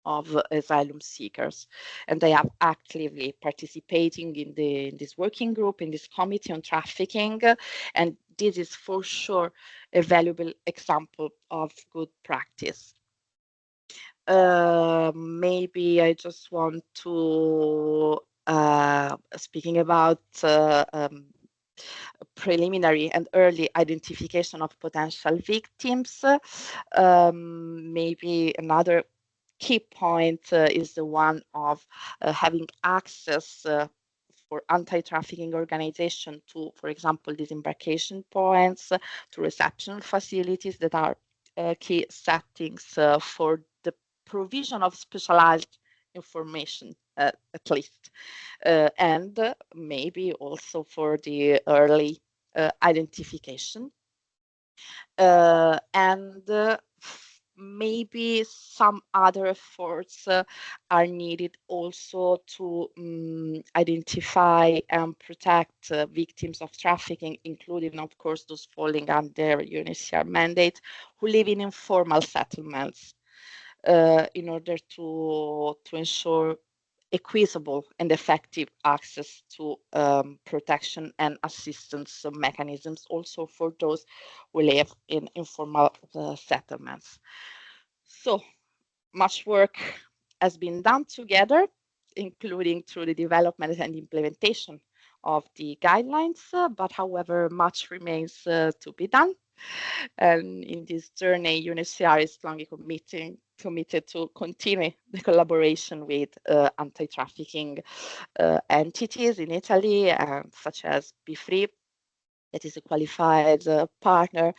D: of asylum seekers, and they are actively participating in this working group, in this committee on trafficking, and this is for sure a valuable example of good practice. Maybe I just want to speaking about preliminary and early identification of potential victims. Maybe another key point is the one of having access for anti-trafficking organization to, for example, disembarkation points, to reception facilities that are key settings for the provision of specialized information, at least, and maybe also for the early identification. And maybe some other efforts are needed also to identify and protect victims of trafficking, including, of course, those falling under UNHCR mandate who live in informal settlements, in order to ensure equitable and effective access to protection and assistance mechanisms also for those who live in informal settlements. So much work has been done together, including through the development and implementation of the guidelines, but however, much remains to be done. And in this journey, UNHCR is strongly committed to continue the collaboration with anti-trafficking entities in Italy, such as Be Free, that is a qualified partner.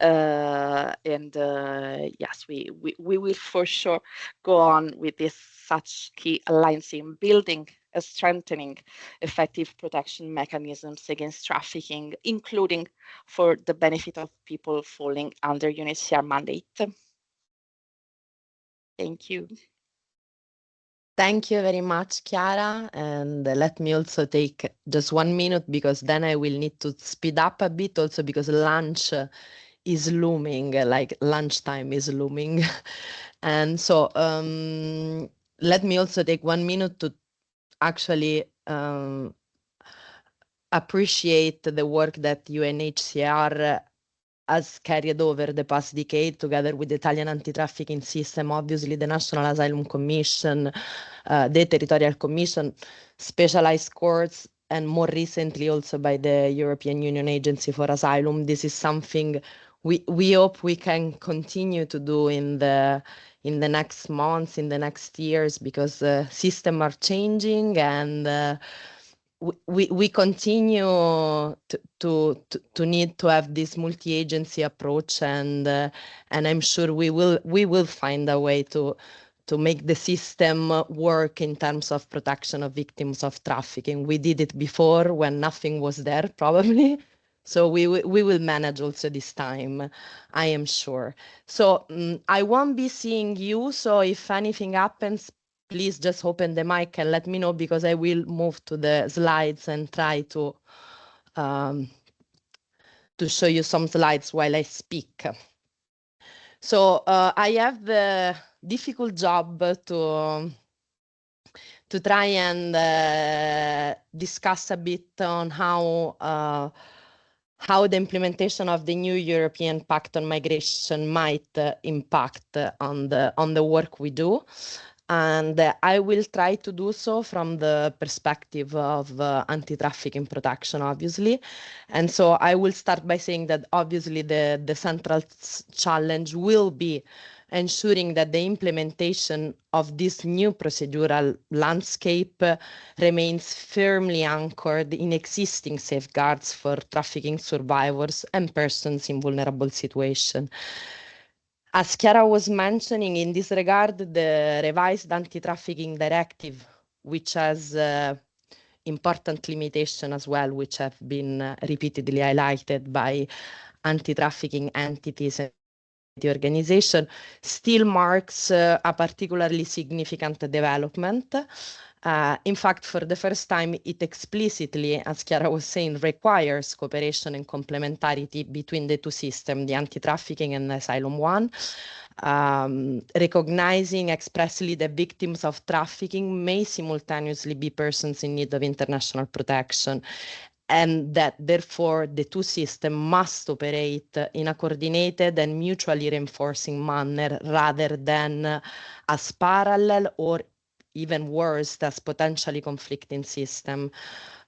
D: And yes, we will for sure go on with this such key alliance in building a strengthening effective protection mechanisms against trafficking, including for the benefit of people falling under UNHCR mandate. Thank you.
A: Thank you very much, Chiara. And let me also take just 1 minute, because then I will need to speed up a bit also because lunch is looming, like lunchtime is looming. And so let me also take 1 minute to actually appreciate the work that UNHCR has carried over the past decade together with the Italian anti-trafficking system, obviously the National Asylum Commission, the Territorial Commission, specialized courts, and more recently also by the European Union Agency for Asylum. This is something we hope we can continue to do in the next months, in the next years, because systems are changing, and we continue to need to have this multi-agency approach, and I'm sure we will find a way to make the system work in terms of protection of victims of trafficking. We did it before when nothing was there, probably. So we will manage also this time, I am sure. So I won't be seeing you. So if anything happens, please just open the mic and let me know, because I will move to the slides and try to show you some slides while I speak. So I have the difficult job to try and discuss a bit on how the implementation of the new European Pact on Migration might impact on the work we do. And I will try to do so from the perspective of anti-trafficking protection, obviously. And so I will start by saying that obviously the central challenge will be ensuring that the implementation of this new procedural landscape remains firmly anchored in existing safeguards for trafficking survivors and persons in vulnerable situations. As Chiara was mentioning, in this regard, the revised anti-trafficking directive, which has important limitation as well, which have been repeatedly highlighted by anti-trafficking entities and the organization, still marks a particularly significant development. In fact, for the first time, it explicitly, as Chiara was saying, requires cooperation and complementarity between the two systems, the anti-trafficking and the asylum one, recognizing expressly that victims of trafficking may simultaneously be persons in need of international protection, and that therefore the two systems must operate in a coordinated and mutually reinforcing manner rather than as parallel or even worse, as potentially conflicting system.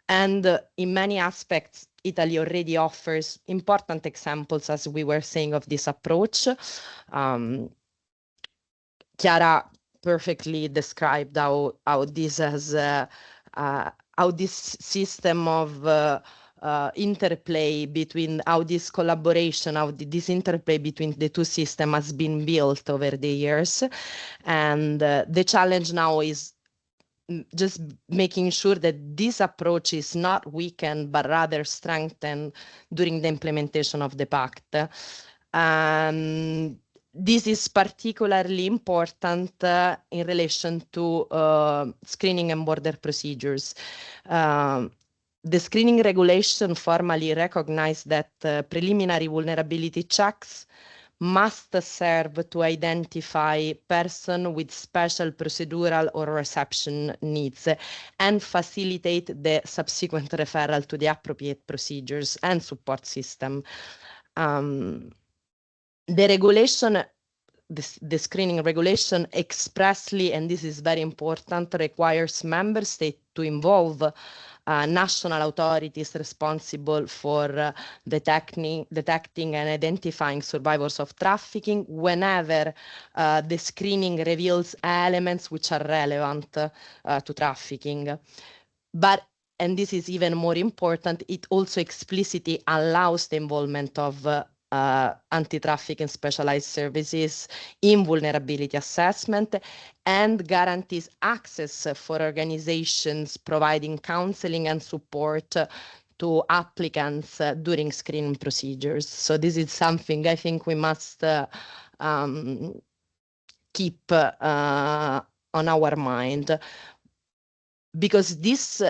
A: And in many aspects, Italy already offers important examples, as we were saying, of this approach. Chiara perfectly described how this has how this system of interplay between how this collaboration, how this interplay between the two systems has been built over the years. And the challenge now is just making sure that this approach is not weakened, but rather strengthened during the implementation of the pact. This is particularly important in relation to screening and border procedures. The screening regulation formally recognized that preliminary vulnerability checks must serve to identify persons with special procedural or reception needs and facilitate the subsequent referral to the appropriate procedures and support system. The regulation, the screening regulation expressly, and this is very important, requires member states to involve national authorities responsible for detecting and identifying survivors of trafficking whenever the screening reveals elements which are relevant to trafficking. But, and this is even more important, it also explicitly allows the involvement of anti-trafficking specialized services in vulnerability assessment and guarantees access for organizations providing counseling and support to applicants during screening procedures. So this is something I think we must keep on our mind, because this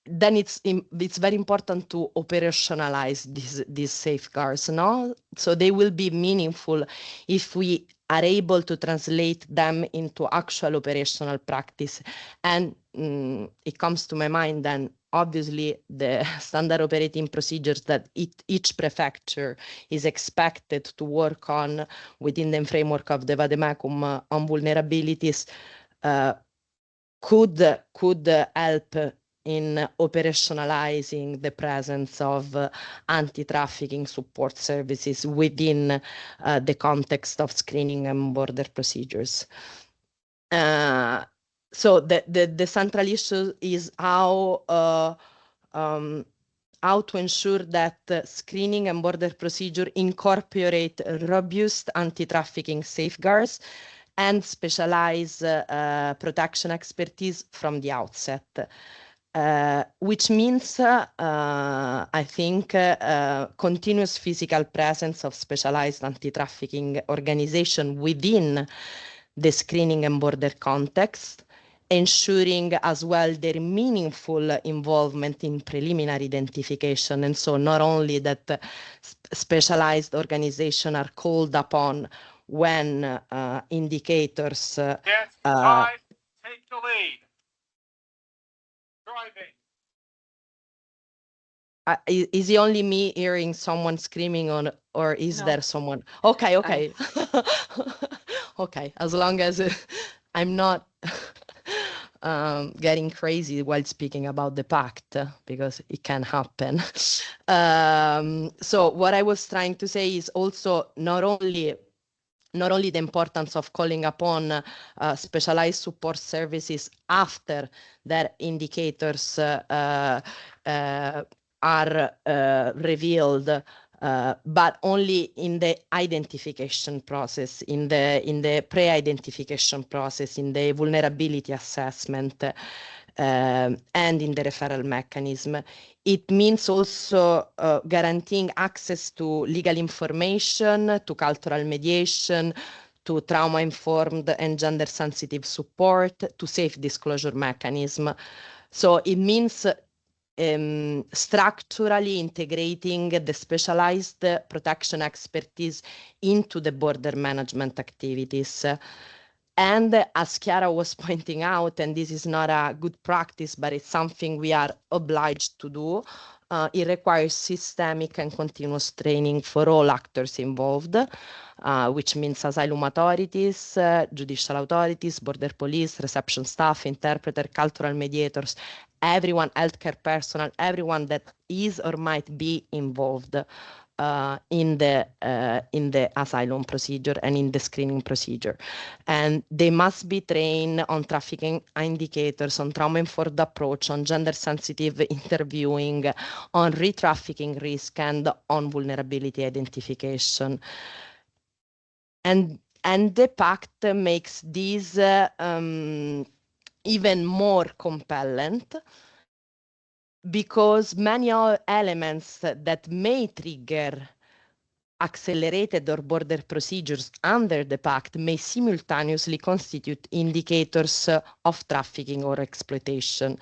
A: then it's very important to operationalize these safeguards, no? So they will be meaningful if we are able to translate them into actual operational practice. And it comes to my mind then, obviously, the standard operating procedures that each prefecture is expected to work on within the framework of the vademecum on vulnerabilities could help in operationalizing the presence of anti-trafficking support services within the context of screening and border procedures. So the central issue is how to ensure that screening and border procedure incorporate robust anti-trafficking safeguards and specialize protection expertise from the outset. Which means, I think, continuous physical presence of specialized anti-trafficking organization within the screening and border context, ensuring as well their meaningful involvement in preliminary identification. And so not only that specialized organizations are called upon when indicators...
E: Take the lead. Driving.
A: Is it only me hearing someone screaming on, or is there someone? Okay. Okay, as long as I'm not getting crazy while speaking about the pact, because it can happen. So what I was trying to say is also not only the importance of calling upon specialized support services after their indicators are revealed, but only in the identification process, in the pre-identification process, in the vulnerability assessment, and in the referral mechanism. It means also guaranteeing access to legal information, to cultural mediation, to trauma-informed and gender-sensitive support, to safe disclosure mechanism. So it means structurally integrating the specialized protection expertise into the border management activities. And as Chiara was pointing out, and this is not a good practice, but it's something we are obliged to do, it requires systemic and continuous training for all actors involved, which means asylum authorities, judicial authorities, border police, reception staff, interpreter, cultural mediators, everyone, healthcare personnel, everyone that is or might be involved in the asylum procedure and in the screening procedure. And they must be trained on trafficking indicators, on trauma-informed approach, on gender-sensitive interviewing, on re-trafficking risk, and on vulnerability identification. And the pact makes this even more compelling, because many elements that may trigger accelerated or border procedures under the pact may simultaneously constitute indicators of trafficking or exploitation.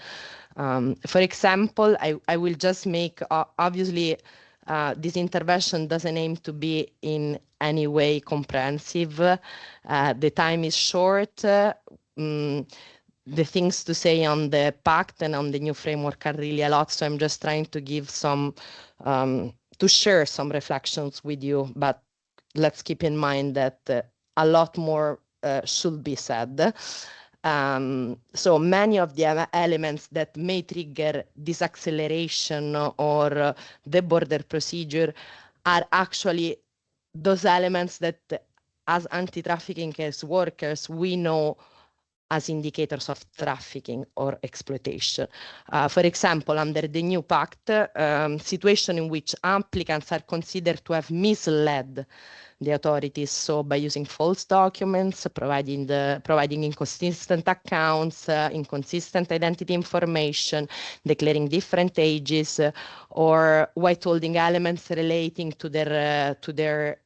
A: For example, I will just make, obviously, this intervention doesn't aim to be in any way comprehensive. The time is short. The things to say on the pact and on the new framework are really a lot, so I'm just trying to give some, to share some reflections with you, but let's keep in mind that a lot more should be said. So many of the elements that may trigger this acceleration or the border procedure are actually those elements that, as anti-trafficking case workers, we know as indicators of trafficking or exploitation. For example, under the new pact, situation in which applicants are considered to have misled the authorities, so by using false documents, providing inconsistent accounts, inconsistent identity information, declaring different ages, or white-holding elements relating to their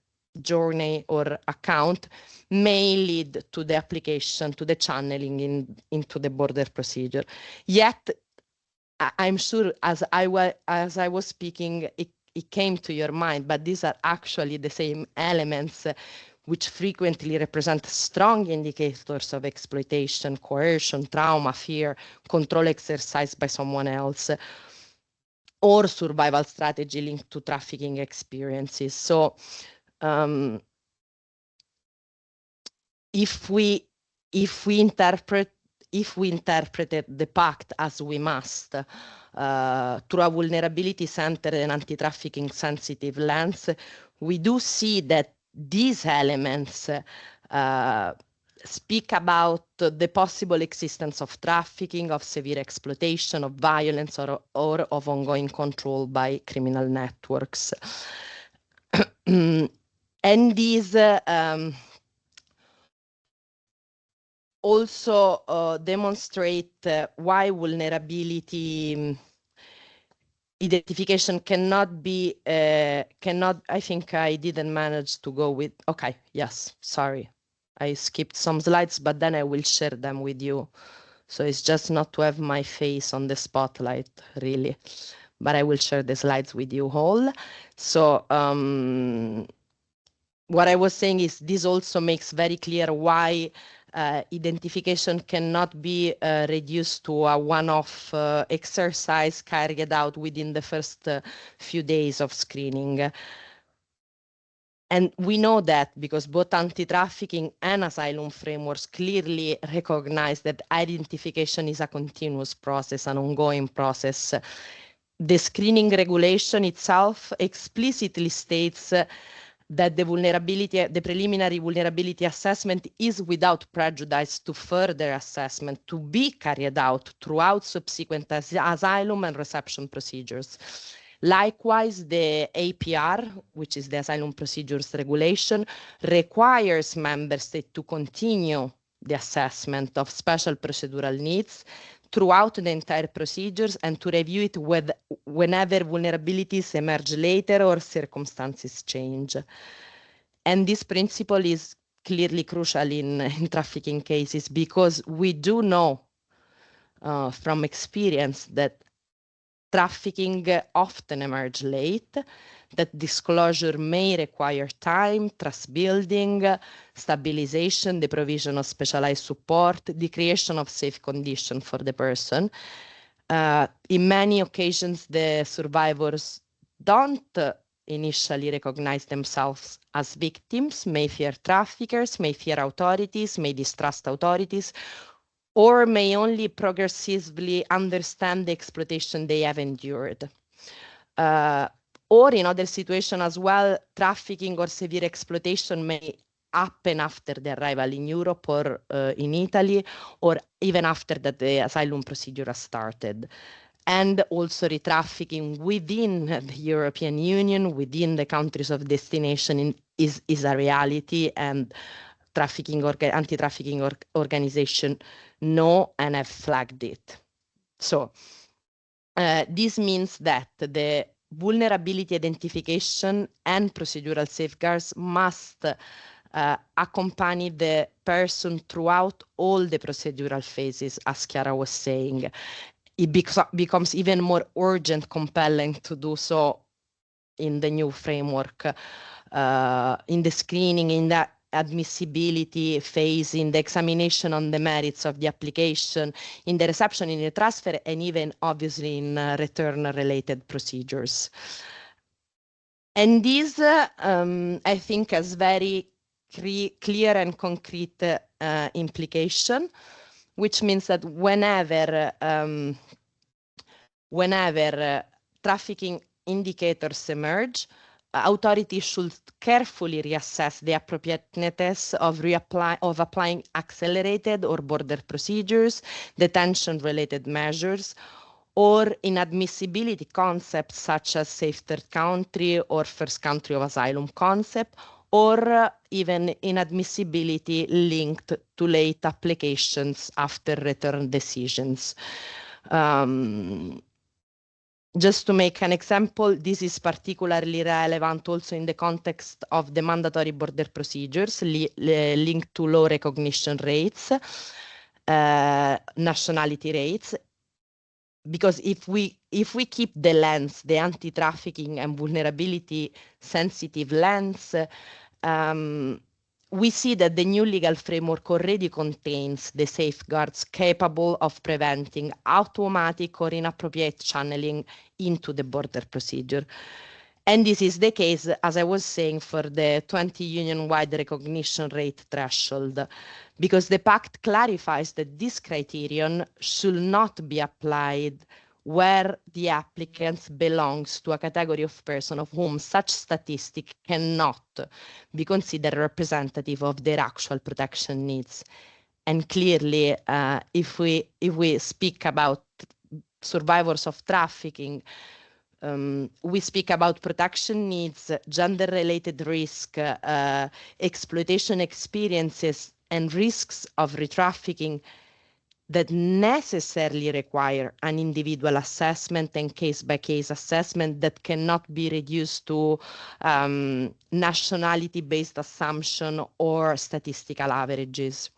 A: journey or account, may lead to the application, to the channeling into the border procedure. Yet, I'm sure as I was speaking, it came to your mind, but these are actually the same elements which frequently represent strong indicators of exploitation, coercion, trauma, fear, control exercised by someone else, or survival strategy linked to trafficking experiences. So if we interpreted the pact as we must through a vulnerability-centered and anti-trafficking sensitive lens, we do see that these elements speak about the possible existence of trafficking, of severe exploitation, of violence, or of ongoing control by criminal networks. And these also demonstrate why vulnerability identification cannot be, I think I didn't manage to go with, okay, yes, sorry. I skipped some slides, but then I will share them with you. So it's just not to have my face on the spotlight, really. But I will share the slides with you all. So what I was saying is this also makes very clear why identification cannot be reduced to a one-off exercise carried out within the first few days of screening. And we know that because both anti-trafficking and asylum frameworks clearly recognize that identification is a continuous process, an ongoing process. The screening regulation itself explicitly states that the preliminary vulnerability assessment is without prejudice to further assessment to be carried out throughout subsequent asylum and reception procedures. Likewise, the APR, which is the Asylum Procedures Regulation, requires member states to continue the assessment of special procedural needs throughout the entire procedures and to review it whenever vulnerabilities emerge later or circumstances change. And this principle is clearly crucial in trafficking cases because we do know from experience that trafficking often emerge late, that disclosure may require time, trust building, stabilization, the provision of specialized support, the creation of safe conditions for the person. In many occasions, the survivors don't initially recognize themselves as victims, may fear traffickers, may fear authorities, may distrust authorities, or may only progressively understand the exploitation they have endured. Or in other situations as well, trafficking or severe exploitation may happen after the arrival in Europe or in Italy, or even after that the asylum procedure has started. And also retrafficking within the European Union, within the countries of destination is a reality, and anti-trafficking organization know and have flagged it. So this means that the vulnerability identification and procedural safeguards must accompany the person throughout all the procedural phases, as Chiara was saying. It becomes even more urgent, compelling to do so in the new framework, in the screening, in the admissibility phase, in the examination on the merits of the application, in the reception, in the transfer, and even obviously in return-related procedures. And this, I think, has very clear and concrete implication, which means that whenever trafficking indicators emerge, authorities should carefully reassess the appropriateness of applying accelerated or border procedures, detention-related measures, or inadmissibility concepts such as safe third country or first country of asylum concept, or even inadmissibility linked to late applications after return decisions. Just to make an example, this is particularly relevant also in the context of the mandatory border procedures linked to low recognition rates, nationality rates, because if we keep the lens, the anti-trafficking and vulnerability sensitive lens, we see that the new legal framework already contains the safeguards capable of preventing automatic or inappropriate channeling into the border procedure. And this is the case, as I was saying, for the 20 union-wide recognition rate threshold, because the pact clarifies that this criterion should not be applied where the applicant belongs to a category of person of whom such statistic cannot be considered representative of their actual protection needs. And clearly, if we speak about survivors of trafficking, we speak about protection needs, gender-related risk, exploitation experiences, and risks of re-trafficking that necessarily require an individual assessment and case-by-case assessment that cannot be reduced to nationality-based assumption or statistical averages.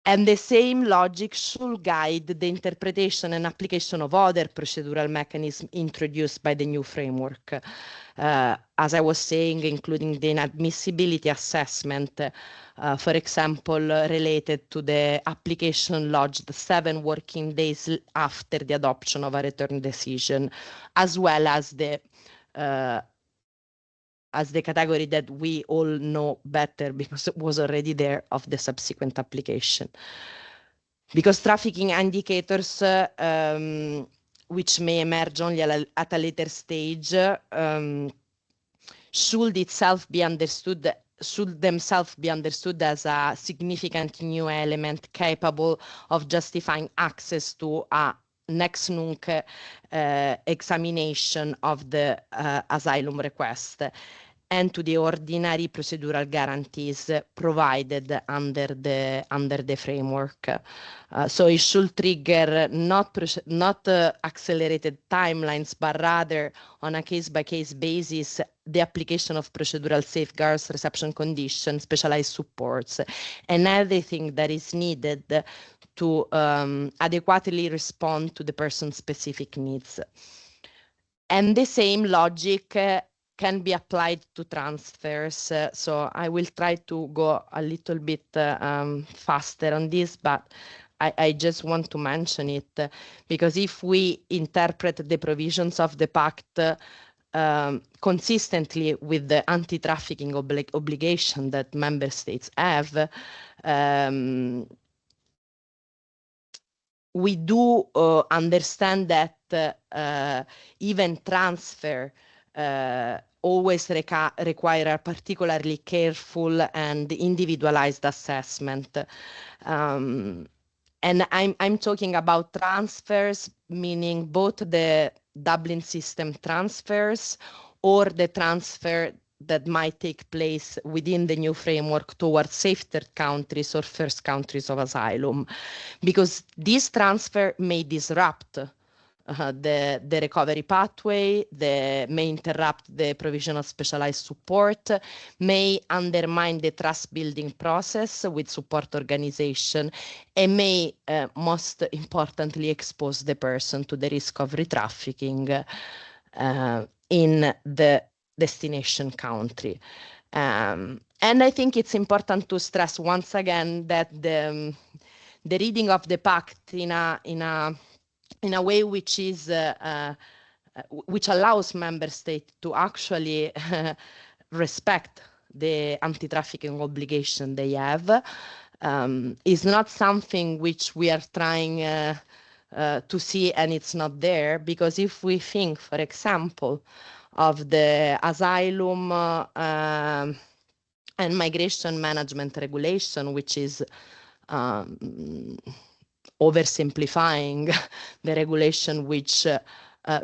A: And the same logic should guide the interpretation and application of other procedural mechanisms introduced by the new framework. As I was saying, including the inadmissibility assessment, for example, related to the application lodged 7 working days after the adoption of a return decision, as well as the category that we all know better because it was already there, of the subsequent application. Because trafficking indicators, which may emerge only at a later stage, should themselves be understood as a significant new element capable of justifying access to a next nunc examination of the asylum request and to the ordinary procedural guarantees provided under the framework. So it should trigger not accelerated timelines, but rather on a case-by-case basis, the application of procedural safeguards, reception conditions, specialized supports, and everything that is needed to adequately respond to the person's specific needs. And the same logic can be applied to transfers. So I will try to go a little bit faster on this, but I just want to mention it because if we interpret the provisions of the pact consistently with the anti-trafficking obligation that member states have, we do understand that even transfer always require a particularly careful and individualized assessment. And I'm talking about transfers, meaning both the Dublin system transfers or the transfer that might take place within the new framework towards safer countries or first countries of asylum, because this transfer may disrupt the recovery pathway, may interrupt the provision of specialized support, may undermine the trust building process with support organization, and may most importantly expose the person to the risk of re-trafficking in the destination country. And I think it's important to stress once again that the reading of the pact in a way which is which allows member states to actually respect the anti-trafficking obligation they have is not something which we are trying to see and it's not there, because if we think, for example, of the asylum and migration management regulation, which is oversimplifying the regulation which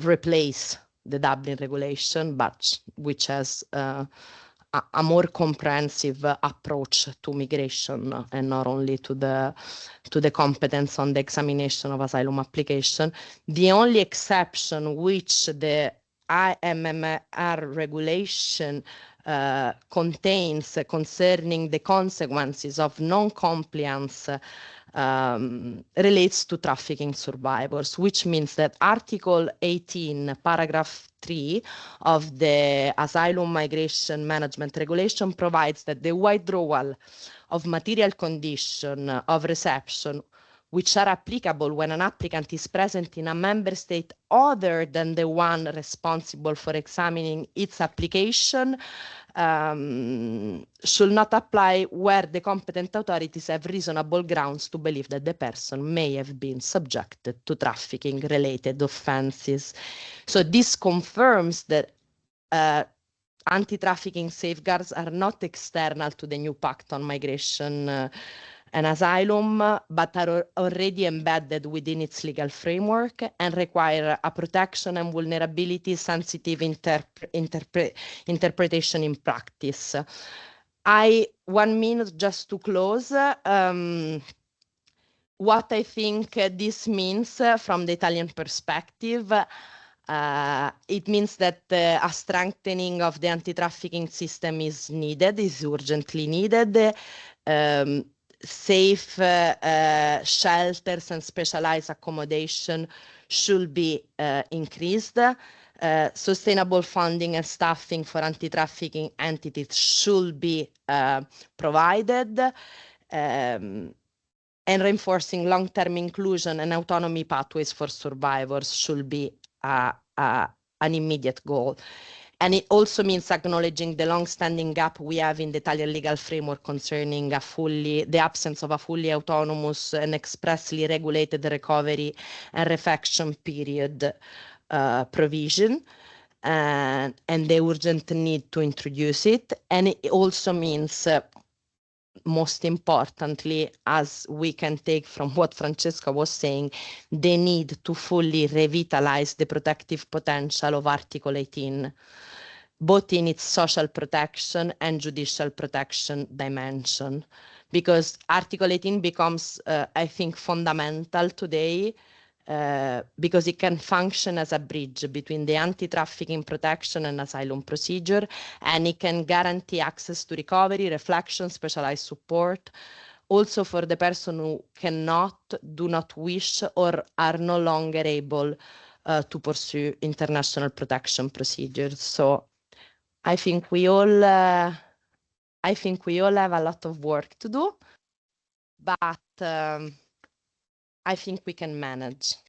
A: replace the Dublin regulation, but which has a more comprehensive approach to migration and not only to the competence on the examination of asylum application. The only exception which the IMMR regulation contains concerning the consequences of non-compliance relates to trafficking survivors, which means that Article 18, paragraph 3 of the Asylum Migration Management Regulation provides that the withdrawal of material condition of reception which are applicable when an applicant is present in a member state other than the one responsible for examining its application, should not apply where the competent authorities have reasonable grounds to believe that the person may have been subjected to trafficking-related offenses. So this confirms that anti-trafficking safeguards are not external to the new Pact on Migration and Asylum, but are already embedded within its legal framework and require a protection and vulnerability sensitive interpretation in practice. 1 minute just to close. What I think this means from the Italian perspective, it means that a strengthening of the anti-trafficking system is needed, is urgently needed. Safe shelters and specialized accommodation should be increased. Sustainable funding and staffing for anti-trafficking entities should be provided. And reinforcing long-term inclusion and autonomy pathways for survivors should be an immediate goal. And it also means acknowledging the long-standing gap we have in the Italian legal framework concerning the absence of a fully autonomous and expressly regulated recovery and reflection period provision, and the urgent need to introduce it. And it also means, most importantly, as we can take from what Francesca was saying, the need to fully revitalize the protective potential of Article 18, both in its social protection and judicial protection dimension, because Article 18 becomes, I think, fundamental today, because it can function as a bridge between the anti-trafficking protection and asylum procedure, and it can guarantee access to recovery, reflection, specialized support, also for the person who do not wish, or are no longer able to pursue international protection procedures. So I think we all have a lot of work to do, but I think we can manage.